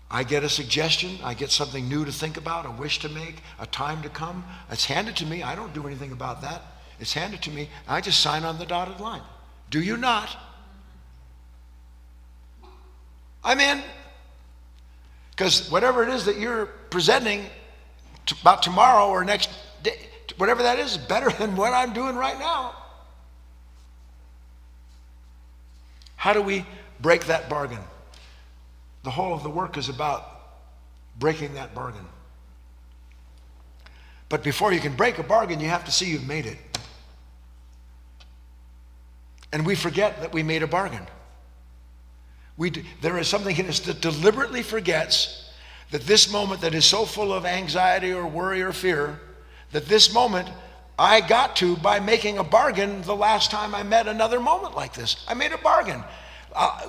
I get a suggestion, I get something new to think about, a wish to make, a time to come. It's handed to me. I don't do anything about that. It's handed to me. I just sign on the dotted line. Do you not? I'm in. Because whatever it is that you're presenting about tomorrow or next day, whatever that is better than what I'm doing right now. How do we break that bargain? The whole of the work is about breaking that bargain. But before you can break a bargain, you have to see you've made it. And we forget that we made a bargain. There is something in us that deliberately forgets that this moment that is so full of anxiety or worry or fear, that this moment I got to by making a bargain the last time I met another moment like this. I made a bargain.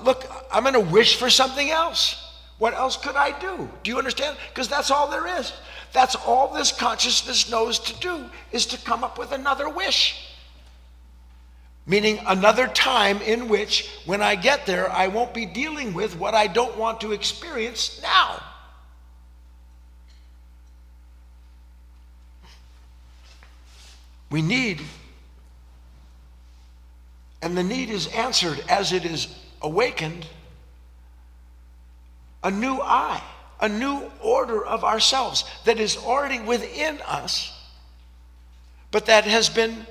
Look, I'm going to wish for something else. What else could I do? Do you understand? Because that's all there is. That's all this consciousness knows to do, is to come up with another wish. Meaning another time in which, when I get there, I won't be dealing with what I don't want to experience now. We need, and the need is answered as it is awakened, a new I, a new order of ourselves that is already within us, but that has been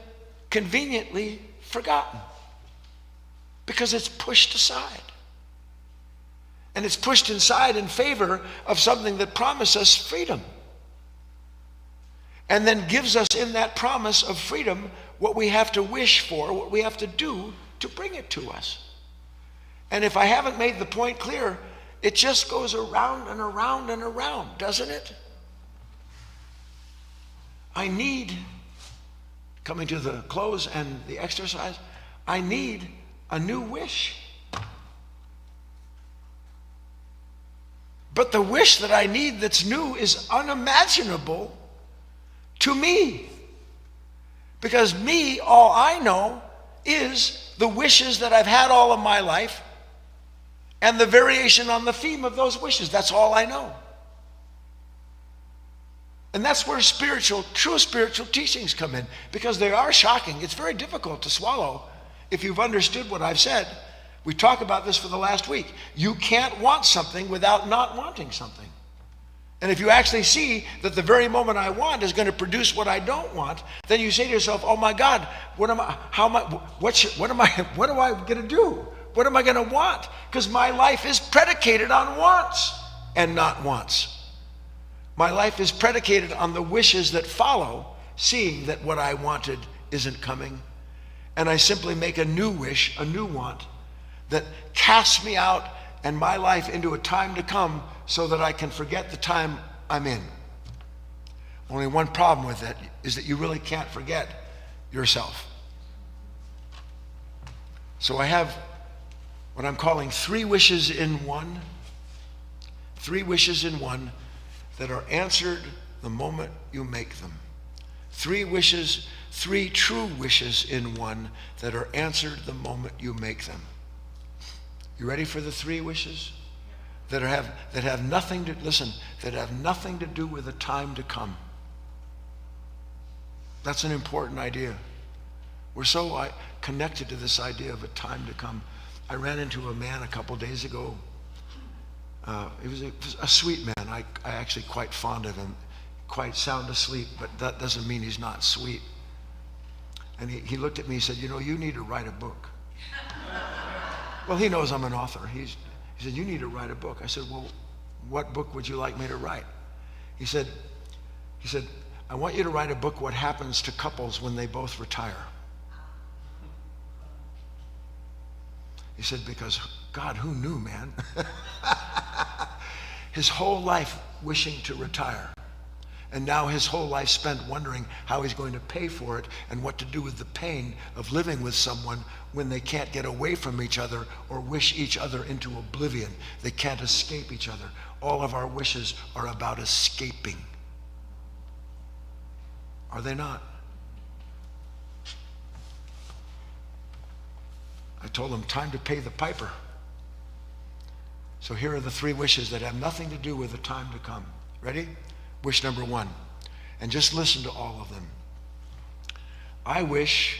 conveniently forgotten because it's pushed aside. And it's pushed aside in favor of something that promises us freedom. And then gives us in that promise of freedom what we have to wish for, what we have to do to bring it to us. And if I haven't made the point clear, it just goes around and around and around, doesn't it? I need, coming to the close and the exercise, I need a new wish. But the wish that I need that's new is unimaginable to me. Because me, all I know is the wishes that I've had all of my life and the variation on the theme of those wishes. That's all I know. And that's where true spiritual teachings come in, because they are shocking. It's very difficult to swallow if you've understood what I've said. We talked about this for the last week. You can't want something without not wanting something. And if you actually see that the very moment I want is going to produce what I don't want, then you say to yourself, "Oh my God, what do I going to do? What am I going to want?" Because my life is predicated on wants and not wants. My life is predicated on the wishes that follow, seeing that what I wanted isn't coming. And I simply make a new wish, a new want, that casts me out and my life into a time to come so that I can forget the time I'm in. Only one problem with it is that you really can't forget yourself. So I have what I'm calling 3 wishes in one. 3 wishes in one that are answered the moment you make them. 3 wishes, 3 true wishes in one that are answered the moment you make them. You ready for the 3 wishes? That have nothing to do with the time to come. That's an important idea. We're so connected to this idea of a time to come. I ran into a man a couple days ago. He was a sweet man. I actually quite fond of him. Quite sound asleep, but that doesn't mean he's not sweet. And he looked at me and said, "You know, you need to write a book." Well, he knows I'm an author. He He said, you need to write a book. I said, well, what book would you like me to write? He said, I want you to write a book, what happens to couples when they both retire. He said, because God, who knew, man? His whole life wishing to retire. And now his whole life spent wondering how he's going to pay for it and what to do with the pain of living with someone when they can't get away from each other or wish each other into oblivion. They can't escape each other. All of our wishes are about escaping. Are they not? I told him, time to pay the piper. So here are the 3 wishes that have nothing to do with the time to come. Ready? Wish number 1. And just listen to all of them. I wish,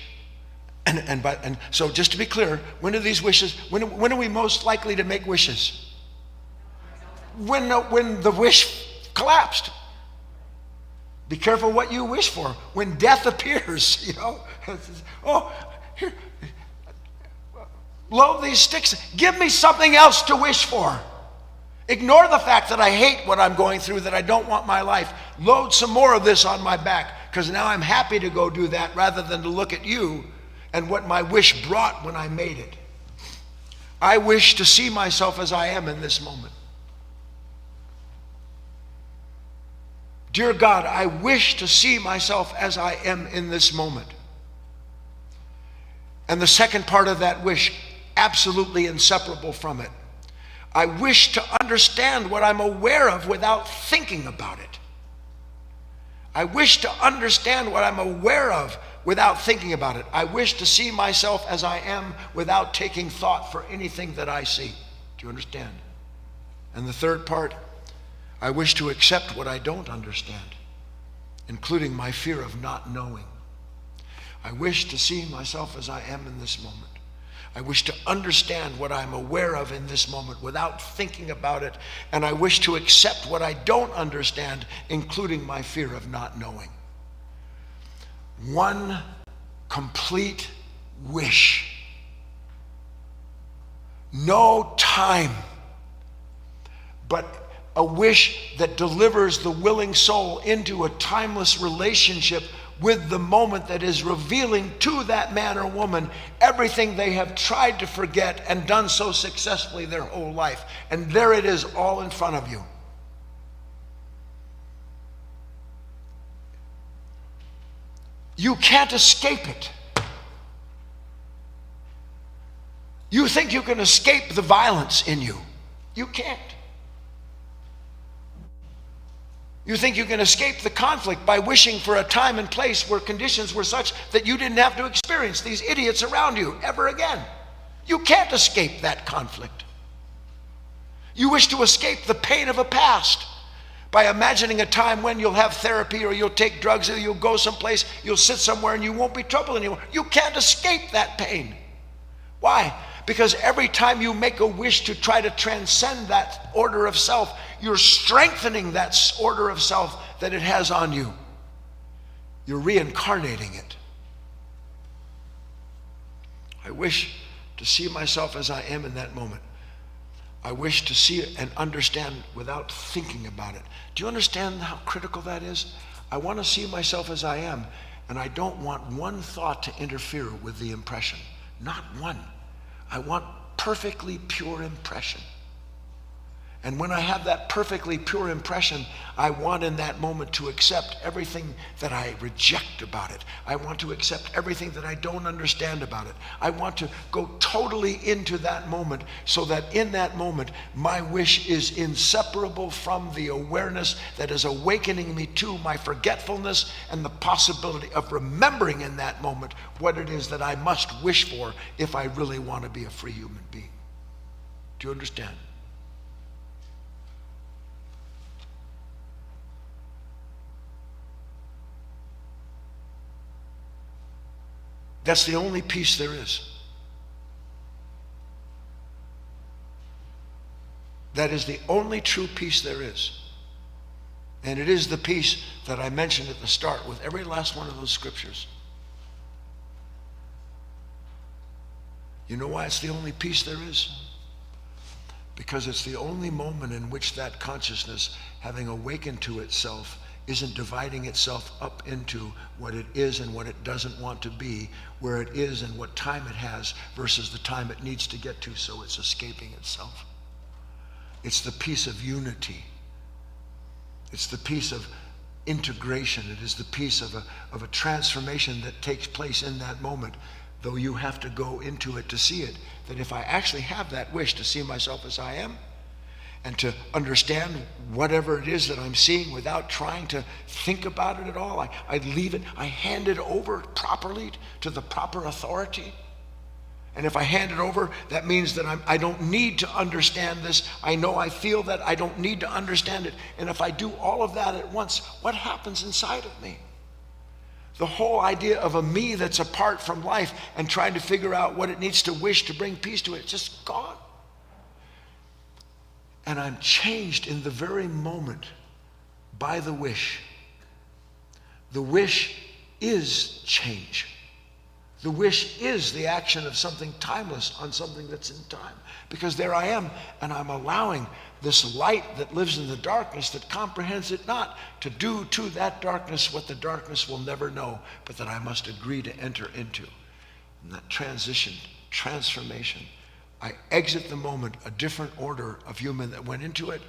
and so just to be clear, when are these wishes, when are we most likely to make wishes? When the wish collapsed. Be careful what you wish for. When death appears, you know. Oh, here, load these sticks. Give me something else to wish for. Ignore the fact that I hate what I'm going through, that I don't want my life. Load some more of this on my back, because now I'm happy to go do that rather than to look at you and what my wish brought when I made it. I wish to see myself as I am in this moment. Dear God, I wish to see myself as I am in this moment. And the second part of that wish, absolutely inseparable from it. I wish to understand what I'm aware of without thinking about it. I wish to understand what I'm aware of without thinking about it. I wish to see myself as I am without taking thought for anything that I see. Do you understand? And the third part, I wish to accept what I don't understand, including my fear of not knowing. I wish to see myself as I am in this moment. I wish to understand what I'm aware of in this moment without thinking about it. And I wish to accept what I don't understand, including my fear of not knowing. One complete wish. No time, but a wish that delivers the willing soul into a timeless relationship with the moment that is revealing to that man or woman everything they have tried to forget and done so successfully their whole life. And there it is, all in front of you. You can't escape it. You think you can escape the violence in you. You can't. You think you can escape the conflict by wishing for a time and place where conditions were such that you didn't have to experience these idiots around you ever again. You can't escape that conflict. You wish to escape the pain of a past by imagining a time when you'll have therapy or you'll take drugs or you'll go someplace, you'll sit somewhere and you won't be troubled anymore. You can't escape that pain. Why? Because every time you make a wish to try to transcend that order of self, you're strengthening that order of self that it has on you. You're reincarnating it. I wish to see myself as I am in that moment. I wish to see it and understand without thinking about it. Do you understand how critical that is? I want to see myself as I am, and I don't want one thought to interfere with the impression. Not one. I want perfectly pure impression. And when I have that perfectly pure impression, I want in that moment to accept everything that I reject about it. I want to accept everything that I don't understand about it. I want to go totally into that moment so that in that moment, my wish is inseparable from the awareness that is awakening me to my forgetfulness and the possibility of remembering in that moment what it is that I must wish for if I really want to be a free human being. Do you understand? That's the only peace there is. That is the only true peace there is. And it is the peace that I mentioned at the start with every last one of those scriptures. You know why it's the only peace there is? because it's the only moment in which that consciousness, having awakened to itself, isn't dividing itself up into what it is and what it doesn't want to be, where it is and what time it has versus the time it needs to get to, so it's escaping itself. It's the peace of unity. It's the peace of integration. It is the peace of a transformation that takes place in that moment, though you have to go into it to see it. That if I actually have that wish to see myself as I am, and to understand whatever it is that I'm seeing without trying to think about it at all, I leave it, I hand it over properly to the proper authority. And if I hand it over, that means that I don't need to understand this. I feel that I don't need to understand it. And if I do all of that at once, what happens inside of me? The whole idea of a me that's apart from life and trying to figure out what it needs to wish to bring peace to it, it's just gone. And I'm changed in the very moment by the wish. The wish is change. The wish is the action of something timeless on something that's in time. Because there I am, and I'm allowing this light that lives in the darkness that comprehends it not to do to that darkness what the darkness will never know, but that I must agree to enter into. And that transition, transformation, I exit the moment a different order of human that went into it,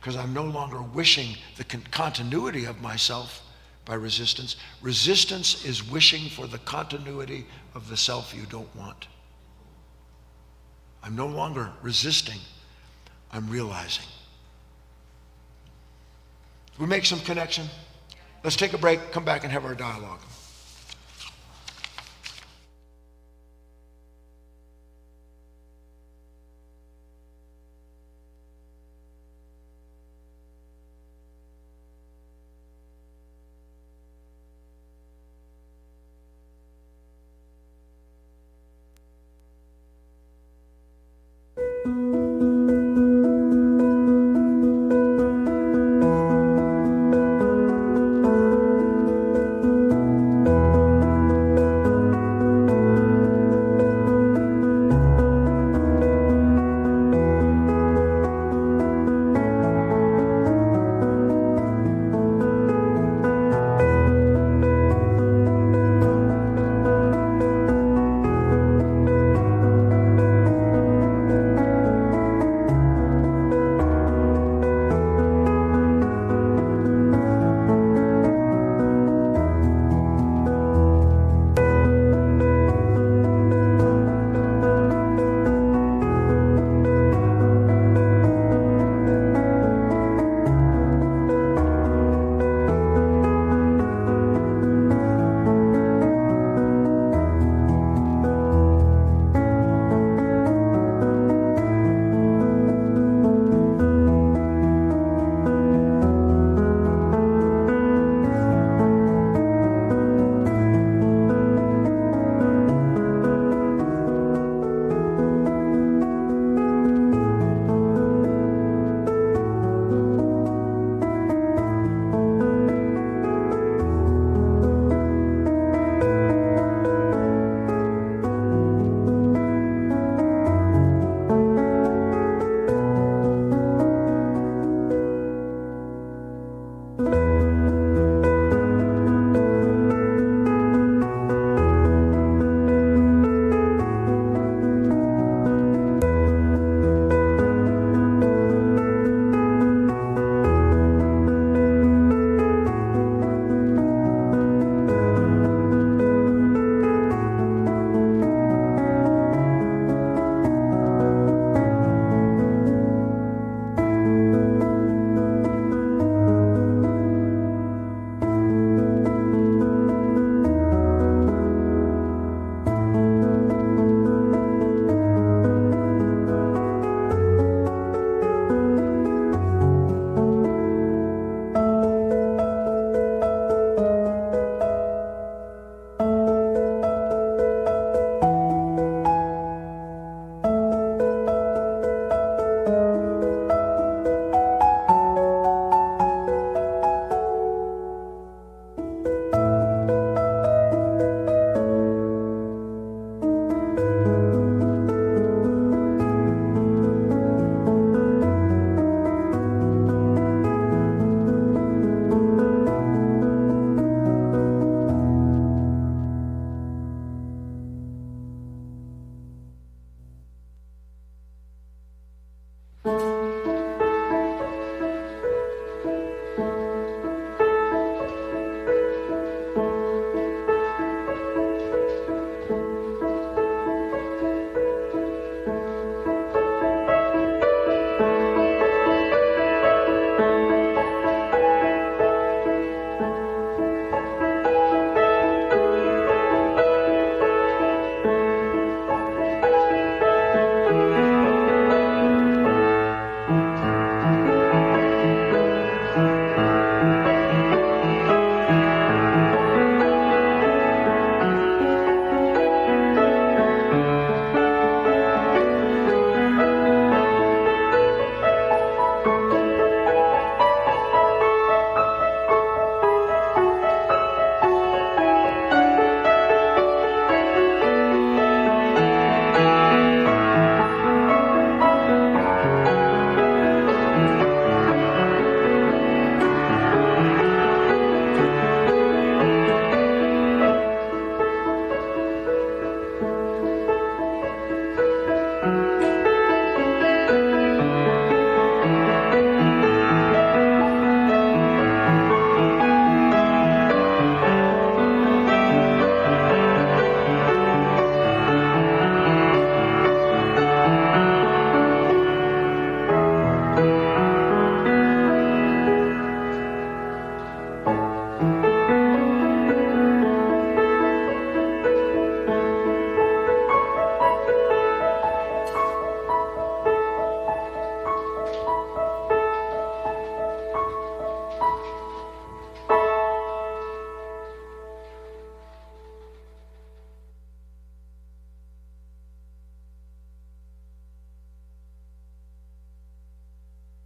because I'm no longer wishing the continuity of myself by resistance. Resistance is wishing for the continuity of the self you don't want. I'm no longer resisting, I'm realizing. We make some connection. Let's take a break, come back and have our dialogue.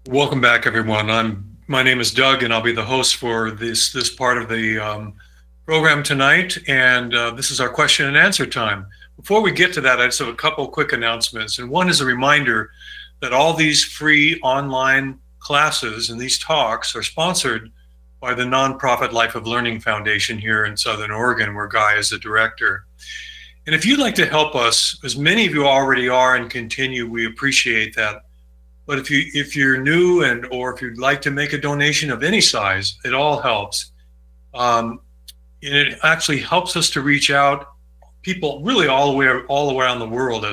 Welcome back, everyone. My name is Doug, and I'll be the host for this part of the program tonight. And this is our question and answer time. Before we get to that, I just have a couple quick announcements. And one is a reminder that all these free online classes and these talks are sponsored by the nonprofit Life of Learning Foundation here in Southern Oregon, where Guy is the director. And if you'd like to help us, as many of you already are and continue, we appreciate that. But if you're new or if you'd like to make a donation of any size, it all helps. And it actually helps us to reach out people really all around the world,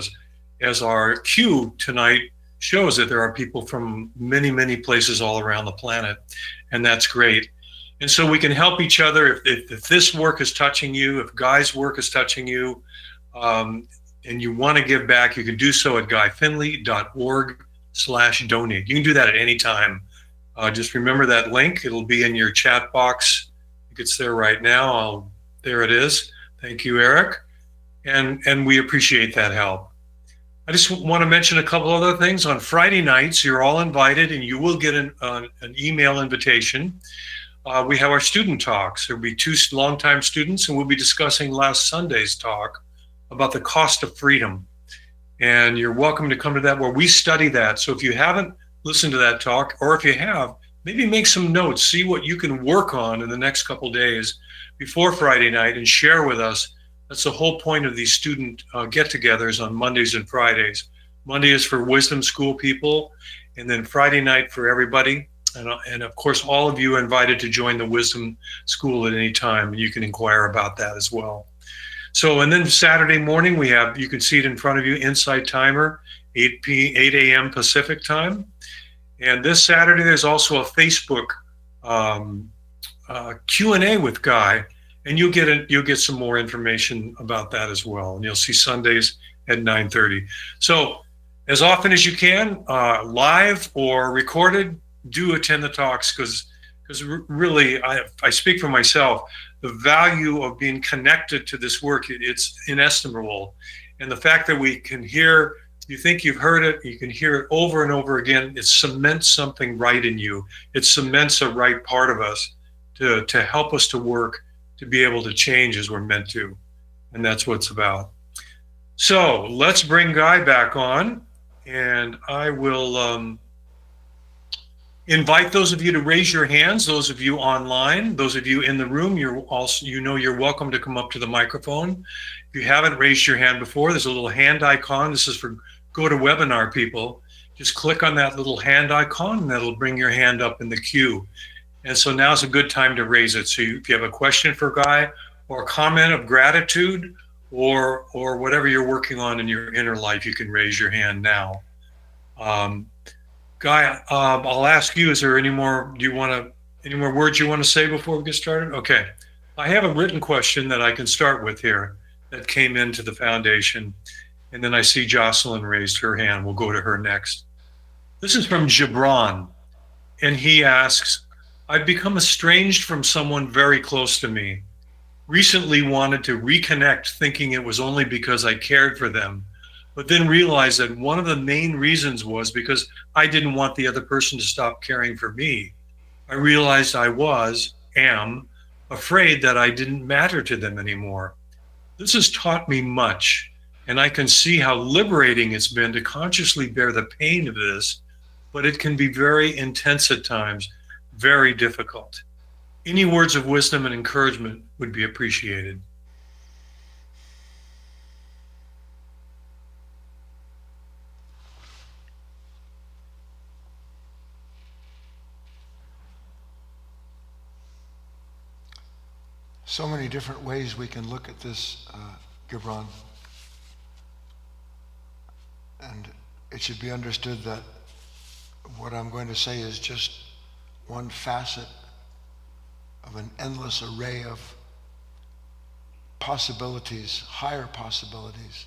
as our queue tonight shows that there are people from many places all around the planet, and that's great. And so we can help each other. If this work is touching you, if Guy's work is touching you, and you want to give back, you can do so at guyfinley.org/donate. You can do that at any time. Just remember that link. It'll be in your chat box. I think it's there right now. There it is. Thank you, Eric. And we appreciate that help. I just want to mention a couple other things. On Friday nights, you're all invited, and you will get an email invitation. We have our student talks. There'll be 2 longtime students, and we'll be discussing last Sunday's talk about the cost of freedom. And you're welcome to come to that, where we study that. So if you haven't listened to that talk, or if you have, maybe make some notes, see what you can work on in the next couple days before Friday night, and share with us. That's the whole point of these student get-togethers on Mondays and Fridays. Monday is for Wisdom School people, and then Friday night for everybody. And of course, all of you are invited to join the Wisdom School at any time. You can inquire about that as well. So, and then Saturday morning, you can see it in front of you, Insight Timer, 8 a.m. Pacific time. And this Saturday, there's also a Facebook Q&A with Guy, and you'll get some more information about that as well. And you'll see Sundays at 9:30. So as often as you can, live or recorded, do attend the talks, because really, I speak for myself, the value of being connected to this work, it's inestimable. And the fact that we can hear, you think you've heard it, you can hear it over and over again, it cements something right in you. It cements a right part of us to help us to work, to be able to change as we're meant to. And that's what it's about. So let's bring Guy back on, and I will invite those of you to raise your hands, those of you online, those of you in the room, you're welcome to come up to the microphone. If you haven't raised your hand before, there's a little hand icon. This is for GoToWebinar people. Just click on that little hand icon, and that'll bring your hand up in the queue. And so now's a good time to raise it. So if you have a question for Guy, or a comment of gratitude, or whatever you're working on in your inner life, you can raise your hand now. Guy, I'll ask you, is there any more words you want to say before we get started? Okay. I have a written question that I can start with here that came into the foundation. And then I see Jocelyn raised her hand. We'll go to her next. This is from Gibran. And he asks, I've become estranged from someone very close to me. Recently wanted to reconnect, thinking it was only because I cared for them, but then realized that one of the main reasons was because I didn't want the other person to stop caring for me. I realized I am afraid that I didn't matter to them anymore. This has taught me much, and I can see how liberating it's been to consciously bear the pain of this, but it can be very intense at times, very difficult. Any words of wisdom and encouragement would be appreciated. So many different ways we can look at this, Gibran. And it should be understood that what I'm going to say is just one facet of an endless array of possibilities, higher possibilities.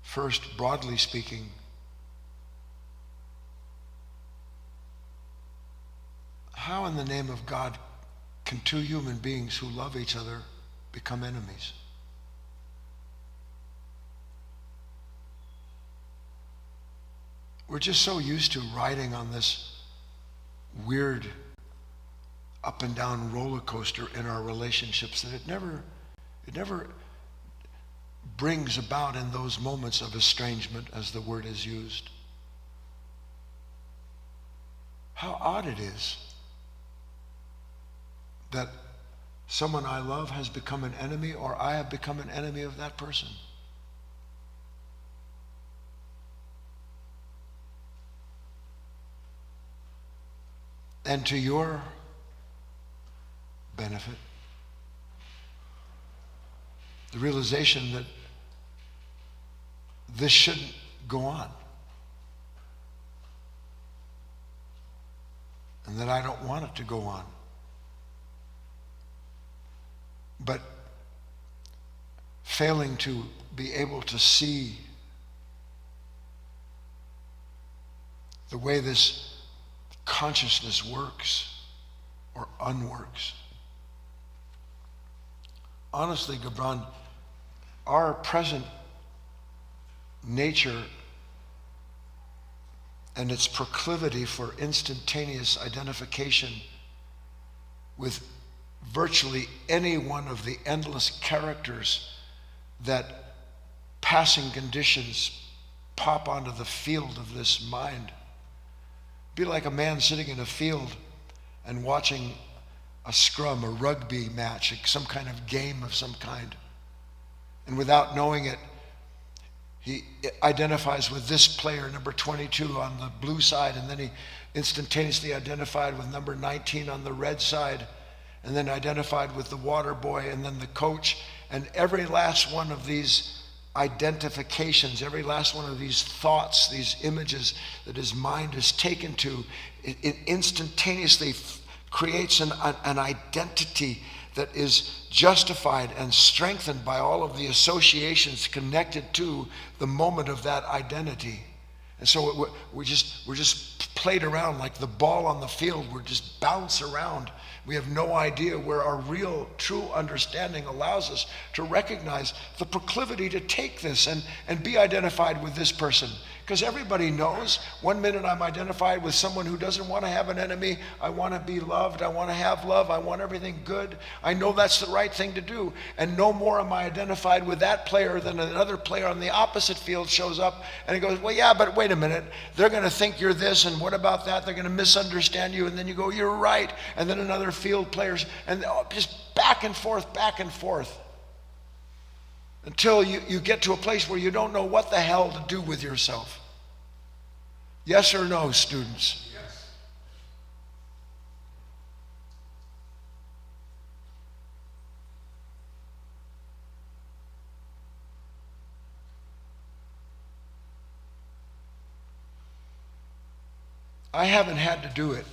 First, broadly speaking, how in the name of God can 2 human beings who love each other become enemies? we're just so used to riding on this weird up and down roller coaster in our relationships that it never brings about in those moments of estrangement, as the word is used. How odd it is that someone I love has become an enemy, or I have become an enemy of that person. And to your benefit, the realization that this shouldn't go on, and that I don't want it to go on. But failing to be able to see the way this consciousness works or unworks. Honestly, Gibran, our present nature and its proclivity for instantaneous identification with virtually any one of the endless characters that passing conditions pop onto the field of this mind. Be like a man sitting in a field and watching a scrum, a rugby match, some kind of game of some kind. And without knowing it, he identifies with this player, number 22 on the blue side, and then he instantaneously identified with number 19 on the red side, and then identified with the water boy, and then the coach. And every last one of these identifications, every last one of these thoughts, these images that his mind is taken to, it instantaneously creates an identity that is justified and strengthened by all of the associations connected to the moment of that identity. And so we're just played around like the ball on the field. We're just bounce around. We have no idea where our real, true understanding allows us to recognize the proclivity to take this and be identified with this person. Because everybody knows, one minute I'm identified with someone who doesn't want to have an enemy. I want to be loved. I want to have love. I want everything good. I know that's the right thing to do. And no more am I identified with that player than another player on the opposite field shows up and he goes, well, yeah, but wait a minute. They're going to think you're this, and what about that? They're going to misunderstand you. And then you go, you're right. And then another field players, and just back and forth, until you get to a place where you don't know what the hell to do with yourself. Yes or no, students? Yes. I haven't had to do it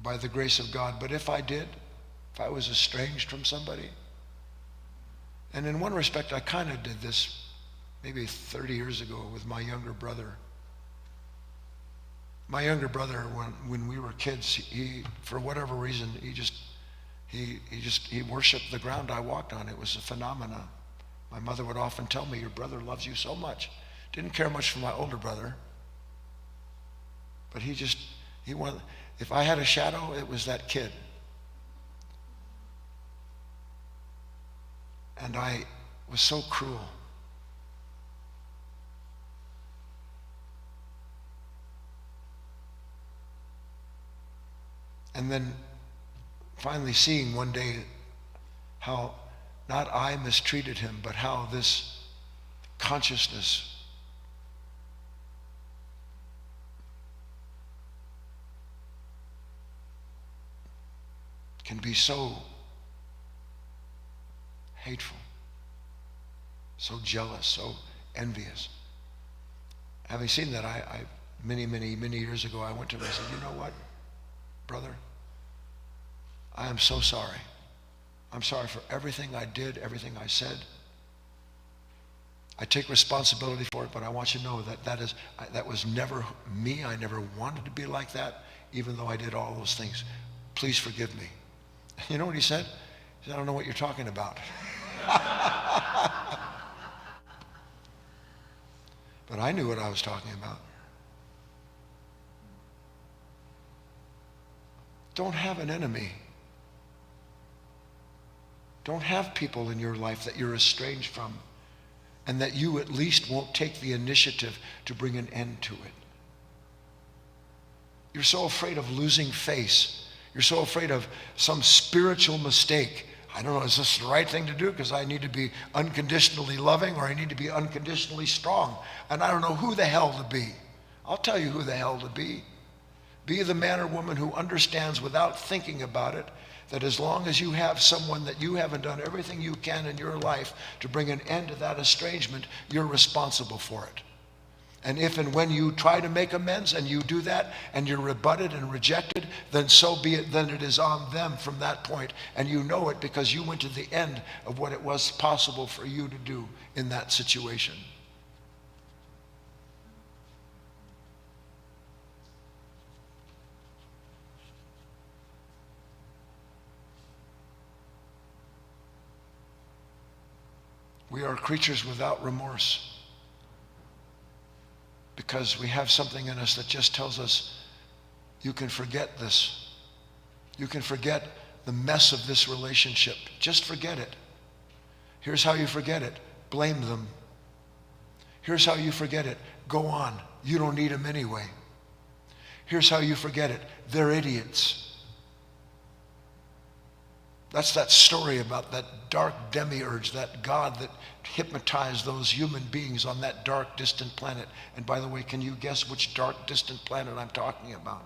by the grace of God, but if I did, if I was estranged from somebody, and in one respect I kind of did this maybe 30 years ago with my younger brother. My younger brother, when we were kids, he for whatever reason, he worshiped the ground I walked on. It was a phenomenon. My mother would often tell me, your brother loves you so much. Didn't care much for my older brother, but he wanted, if I had a shadow, it was that kid. And I was so cruel. And then finally seeing one day how not I mistreated him, but how this consciousness can be so hateful, so jealous, so envious. Having seen that, I many years ago, I went to him and said, you know what, brother? I am so sorry. I'm sorry for everything I did, everything I said. I take responsibility for it, but I want you to know that was never me. I never wanted to be like that, even though I did all those things. Please forgive me. You know what he said? He said, I don't know what you're talking about. But I knew what I was talking about. Don't have an enemy. Don't have people in your life that you're estranged from and that you at least won't take the initiative to bring an end to it. You're so afraid of losing face. You're so afraid of some spiritual mistake. I don't know, is this the right thing to do because I need to be unconditionally loving or I need to be unconditionally strong? And I don't know who the hell to be. I'll tell you who the hell to be. Be the man or woman who understands without thinking about it that as long as you have someone that you haven't done everything you can in your life to bring an end to that estrangement, you're responsible for it. And if and when you try to make amends and you do that and you're rebutted and rejected, then so be it. Then it is on them from that point. And you know it because you went to the end of what it was possible for you to do in that situation. We are creatures without remorse because we have something in us that just tells us, you can forget this. You can forget the mess of this relationship. Just forget it. Here's how you forget it. Blame them. Here's how you forget it. Go on. You don't need them anyway. Here's how you forget it. They're idiots. That's that story about that dark demiurge, that God that hypnotized those human beings on that dark, distant planet. And by the way, can you guess which dark, distant planet I'm talking about?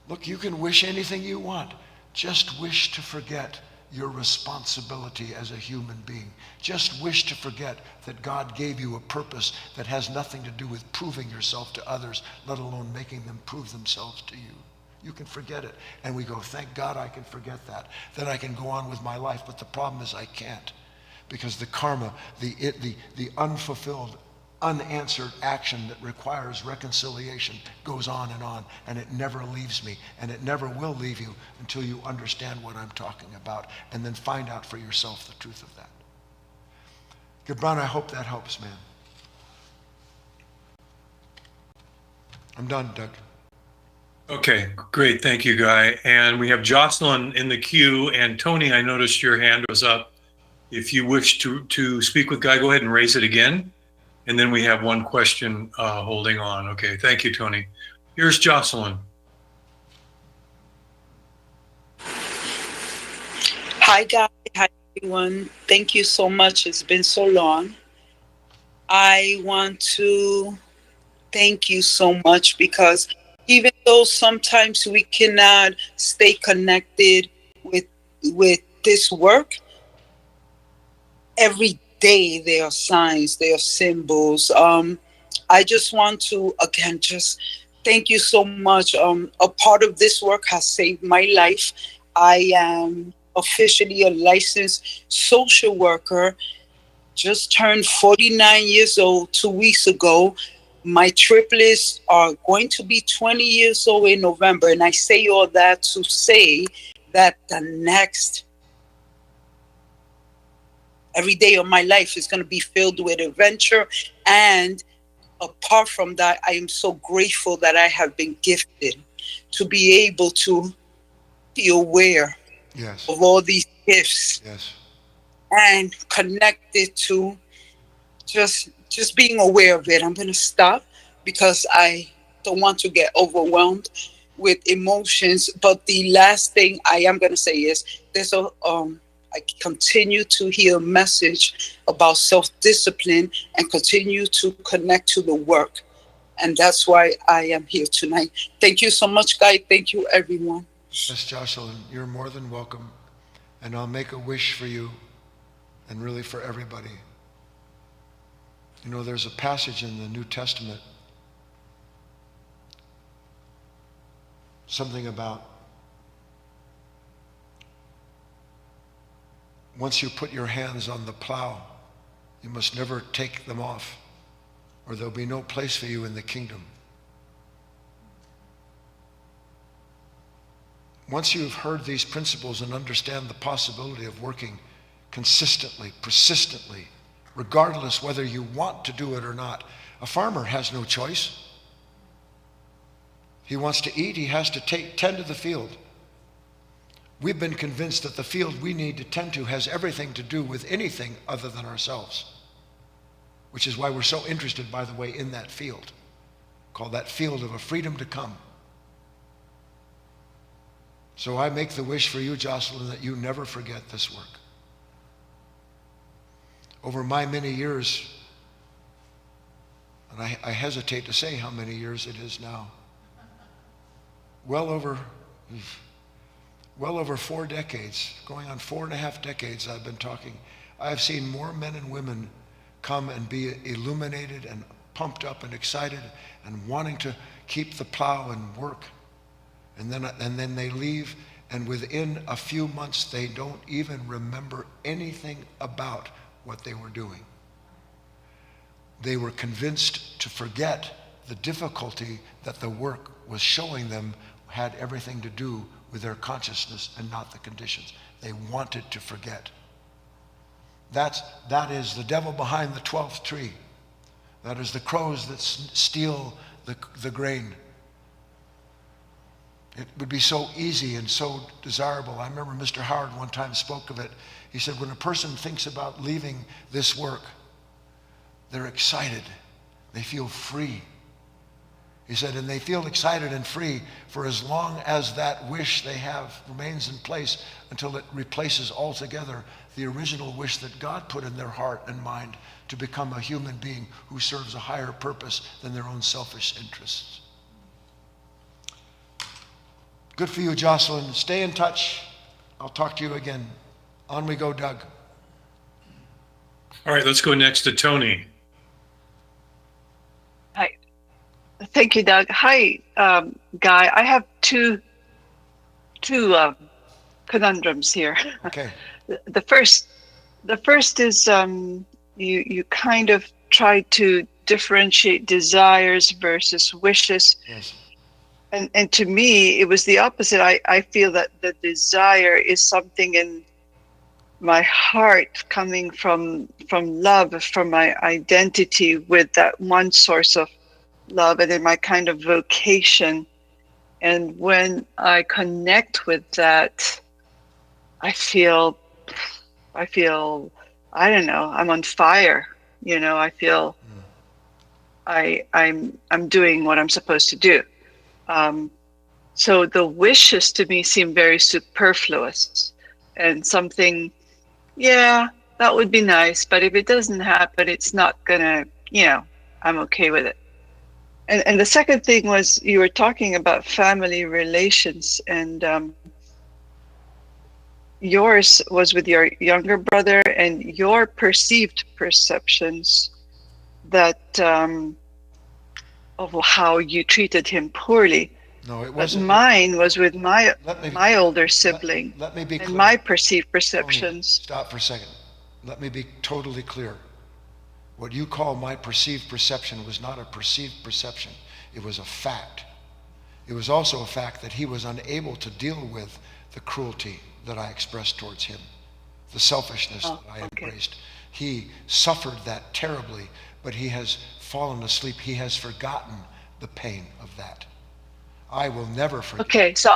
Look, you can wish anything you want. Just wish to forget your responsibility as a human being. Just wish to forget that God gave you a purpose that has nothing to do with proving yourself to others, let alone making them prove themselves to you. You can forget it. And we go, thank God I can forget that. Then I can go on with my life. But the problem is I can't. Because the karma, the unfulfilled, unanswered action that requires reconciliation goes on. And it never leaves me. And it never will leave you until you understand what I'm talking about. And then find out for yourself the truth of that. Gibran, I hope that helps, man. I'm done, Doug. Okay, great. Thank you, Guy. And we have Jocelyn in the queue. And Tony, I noticed your hand was up. If you wish to speak with Guy, go ahead and raise it again. And then we have one question holding on. Okay, thank you, Tony. Here's Jocelyn. Hi, Guy. Hi, everyone. Thank you so much. It's been so long. I want to thank you so much because even though sometimes we cannot stay connected with this work, every day there are signs, there are symbols. I just want to, again, just thank you so much. A part of this work has saved my life. I am officially a licensed social worker, just turned 49 years old 2 weeks ago. My triplets are going to be 20 years old in November. And I say all that to say that the next, every day of my life is going to be filled with adventure. And apart from that, I am so grateful that I have been gifted to be able to be aware of all these gifts and connected to just being aware of it. I'm going to stop because I don't want to get overwhelmed with emotions. But the last thing I am going to say is I continue to hear a message about self-discipline and continue to connect to the work. And that's why I am here tonight. Thank you so much, Guy. Thank you, everyone. Yes, Jocelyn, you're more than welcome. And I'll make a wish for you and really for everybody. You know, there's a passage in the New Testament, something about once you put your hands on the plow, you must never take them off, or there'll be no place for you in the kingdom. Once you've heard these principles and understand the possibility of working consistently, persistently, regardless whether you want to do it or not. A farmer has no choice. He wants to eat, he has to tend to the field. We've been convinced that the field we need to tend to has everything to do with anything other than ourselves, which is why we're so interested, by the way, in that field. Call that field of a freedom to come. So I make the wish for you, Jocelyn, that you never forget this work. Over my many years, and I hesitate to say how many years it is now, well over 4 decades, going on 4.5 decades I've been talking. I've seen more men and women come and be illuminated and pumped up and excited and wanting to keep the plow and work. And then they leave, and within a few months they don't even remember anything about what they were doing. They were convinced to forget the difficulty that the work was showing them had everything to do with their consciousness and not the conditions. They wanted to forget. That is the devil behind the 12th tree. That is the crows that steal the grain. It would be so easy and so desirable. I remember Mr. Howard one time spoke of it. He said, when a person thinks about leaving this work, they're excited. They feel free. He said, and they feel excited and free for as long as that wish they have remains in place until it replaces altogether the original wish that God put in their heart and mind to become a human being who serves a higher purpose than their own selfish interests. Good for you, Jocelyn. Stay in touch. I'll talk to you again. On we go, Doug. All right, let's go next to Tony. Hi. Thank you, Doug. Hi, Guy. I have two conundrums here. Okay. The first is you kind of try to differentiate desires versus wishes. Yes. And to me, it was the opposite. I feel that the desire is something in my heart coming from love, from my identity with that one source of love, and in my kind of vocation. And when I connect with that, I feel, I don't know, I'm on fire. You know, I feel I'm doing what I'm supposed to do. So the wishes to me seem very superfluous and something, yeah, that would be nice, but if it doesn't happen, it's not gonna, I'm okay with it. And the second thing was, you were talking about family relations, and yours was with your younger brother, and your perceived perceptions that of how you treated him poorly. No, it But wasn't. mine was with my older sibling, Let me be clear. and my perceived Tony, perceptions. stop for a second. Let me be totally clear. What you call my perceived perception was not a perceived perception. It was a fact. It was also a fact that he was unable to deal with the cruelty that I expressed towards him, the selfishness that I embraced. He suffered that terribly, but he has fallen asleep. He has forgotten the pain of that. I will never forget. Okay, so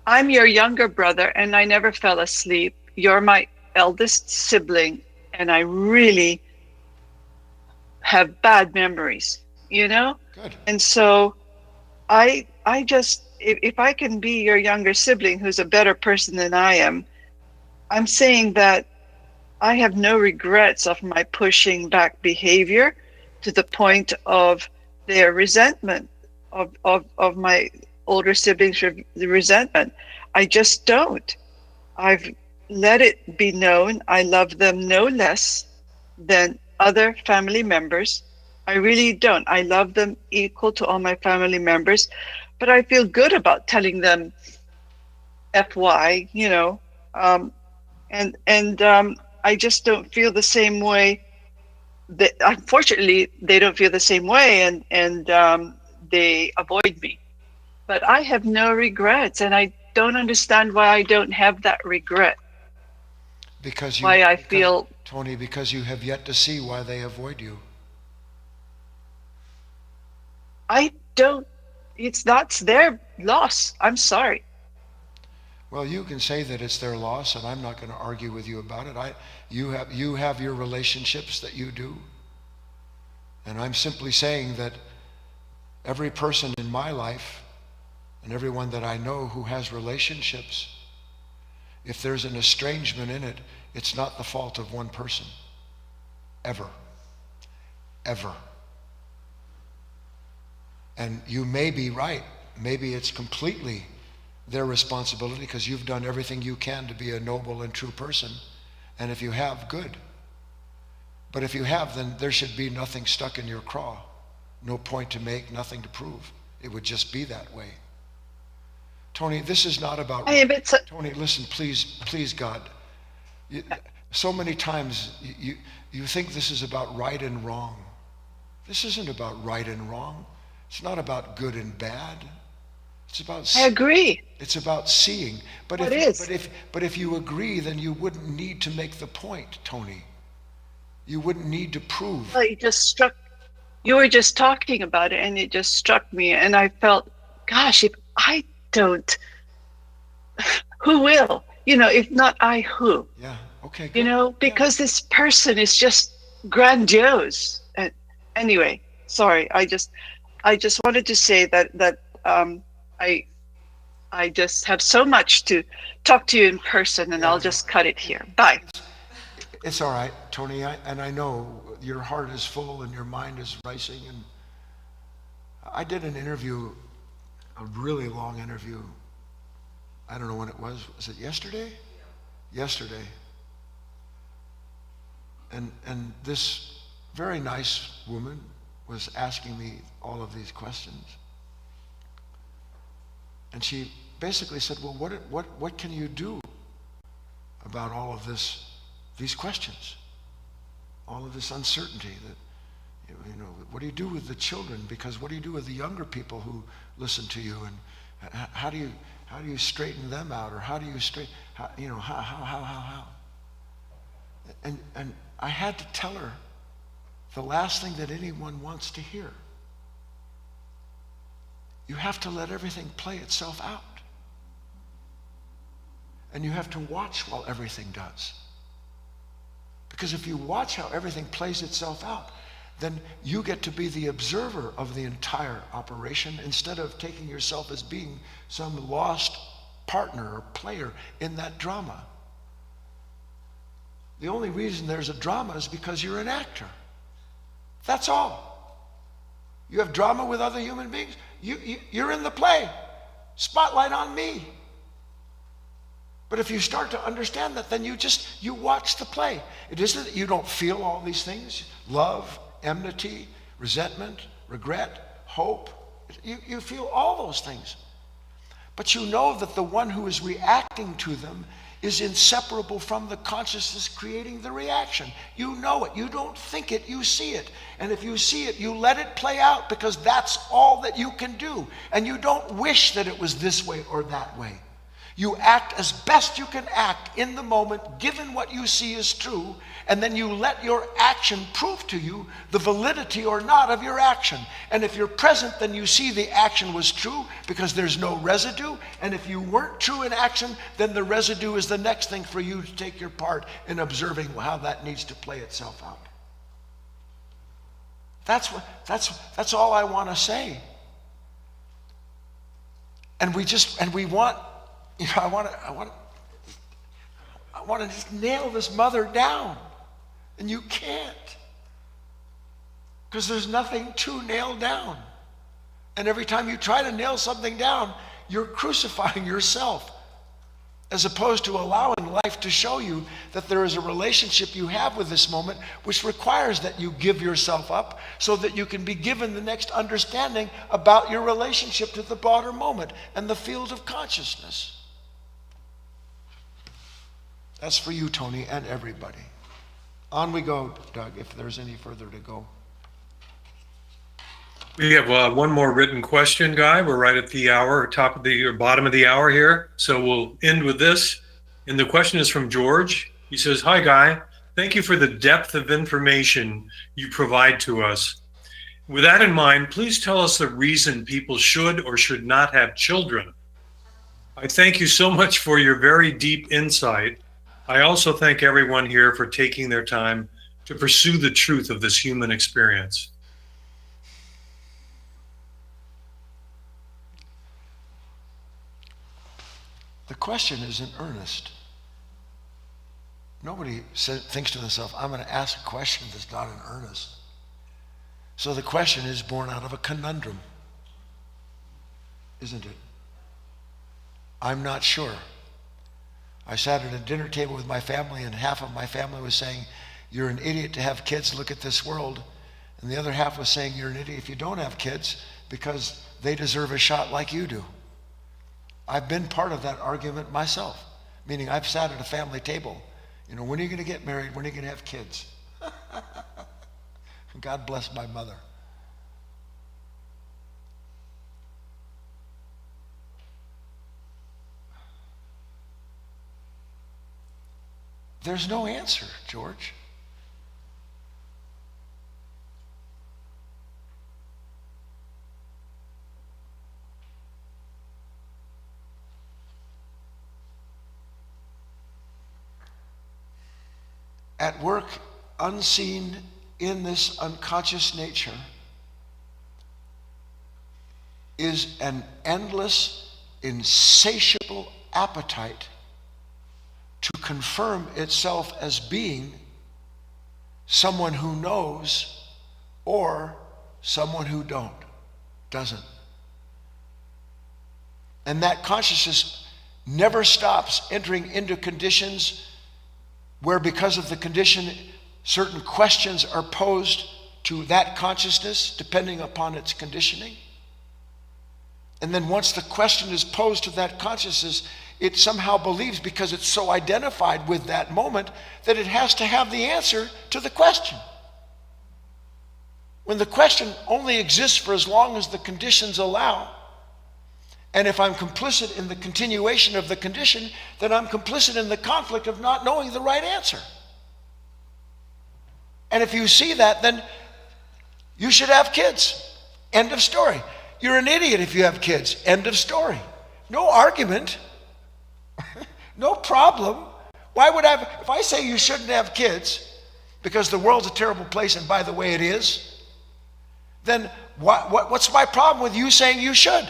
I'm your younger brother, and I never fell asleep. You're my eldest sibling, and I really have bad memories, Good. And so I just, if I can be your younger sibling who's a better person than I am, I'm saying that I have no regrets of my pushing back behavior to the point of their resentment, of my older siblings' resentment. I just don't. I've let it be known I love them no less than other family members. I really don't. I love them equal to all my family members, but I feel good about telling them FY, and I just don't feel the same way. That unfortunately they don't feel the same way, and they avoid me. But I have no regrets, and I don't understand why I don't have that regret. Because Why I feel Tony, because you have yet to see why they avoid you. I don't, that's their loss. I'm sorry. Well, you can say that it's their loss, and I'm not going to argue with you about it. You have your relationships that you do. And I'm simply saying that every person in my life and everyone that I know who has relationships, if there's an estrangement in it, it's not the fault of one person. Ever. Ever. And you may be right. Maybe it's completely their responsibility because you've done everything you can to be a noble and true person. And if you have, good. But if you have, then there should be nothing stuck in your craw. No point to make, nothing to prove. It would just be that way. Tony, this is not about... Tony, listen, please, God. So many times you think this is about right and wrong. This isn't about right and wrong. It's not about good and bad. It's about... I agree. It's about seeing. But if you agree, then you wouldn't need to make the point, Tony. You wouldn't need to prove. Well, you were just talking about it, and it just struck me, and I felt, gosh, if I don't, who will? If not I, who? Yeah, okay, good. Because this person is just grandiose. And anyway, sorry, I just wanted to say that I just have so much to talk to you in person, and I'll just cut it here. Bye. It's all right, Tony, and I know your heart is full and your mind is racing. And I did an interview, a really long interview. I don't know when it was. Was it yesterday? Yesterday. And this very nice woman was asking me all of these questions. And she basically said, well, what can you do about all of these questions, all of this uncertainty? That what do you do with the children? Because what do you do with the younger people who listen to you? And how do you straighten them out? Or how do you how? And I had to tell her the last thing that anyone wants to hear. You have to let everything play itself out. And you have to watch while everything does. Because if you watch how everything plays itself out, then you get to be the observer of the entire operation instead of taking yourself as being some lost partner or player in that drama. The only reason there's a drama is because you're an actor. That's all. You have drama with other human beings, you're in the play. Spotlight on me. But if you start to understand that, then you watch the play. It isn't that you don't feel all these things: love, enmity, resentment, regret, hope. You feel all those things. But you know that the one who is reacting to them is inseparable from the consciousness creating the reaction. You know it. You don't think it, you see it. And if you see it, you let it play out, because that's all that you can do. And you don't wish that it was this way or that way. You act as best you can act in the moment, given what you see is true, and then you let your action prove to you the validity or not of your action. And if you're present, then you see the action was true because there's no residue. And if you weren't true in action, then the residue is the next thing for you to take your part in observing how that needs to play itself out. That's all I want to say. And we want, I want to just nail this mother down. And you can't. Because there's nothing to nail down. And every time you try to nail something down, you're crucifying yourself, as opposed to allowing life to show you that there is a relationship you have with this moment, which requires that you give yourself up so that you can be given the next understanding about your relationship to the broader moment and the field of consciousness. That's for you, Tony, and everybody. On we go, Doug, if there's any further to go. We have one more written question, Guy. We're right at the hour, top of the or bottom of the hour here. So we'll end with this. And the question is from George. He says, "Hi, Guy. Thank you for the depth of information you provide to us. With that in mind, please tell us the reason people should or should not have children. I thank you so much for your very deep insight. I also thank everyone here for taking their time to pursue the truth of this human experience. The question is in earnest. Nobody thinks to themselves, I'm going to ask a question that's not in earnest. So the question is born out of a conundrum, isn't it? I'm not sure. I sat at a dinner table with my family, and half of my family was saying, you're an idiot to have kids, look at this world. And the other half was saying, you're an idiot if you don't have kids because they deserve a shot like you do. I've been part of that argument myself, meaning I've sat at a family table. You know, when are you going to get married? When are you going to have kids? God bless my mother. There's no answer, George. At work, unseen in this unconscious nature, is an endless, insatiable appetite to confirm itself as being someone who knows or someone who doesn't. And that consciousness never stops entering into conditions where, because of the condition, certain questions are posed to that consciousness depending upon its conditioning. And then once the question is posed to that consciousness, it somehow believes, because it's so identified with that moment, that it has to have the answer to the question. When the question only exists for as long as the conditions allow, and if I'm complicit in the continuation of the condition, then I'm complicit in the conflict of not knowing the right answer. And if you see that, then you should have kids. End of story. You're an idiot if you have kids. End of story. No argument. No problem. Why would I, if I say you shouldn't have kids because the world's a terrible place, and by the way it is, then what's my problem with you saying you should?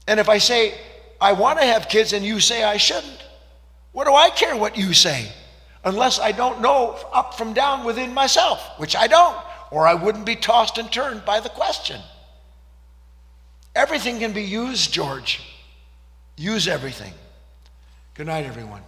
And if I say I want to have kids and you say I shouldn't, what do I care what you say? Unless I don't know up from down within myself, which I don't, or I wouldn't be tossed and turned by the question. Everything can be used, George. Use everything. Good night, everyone.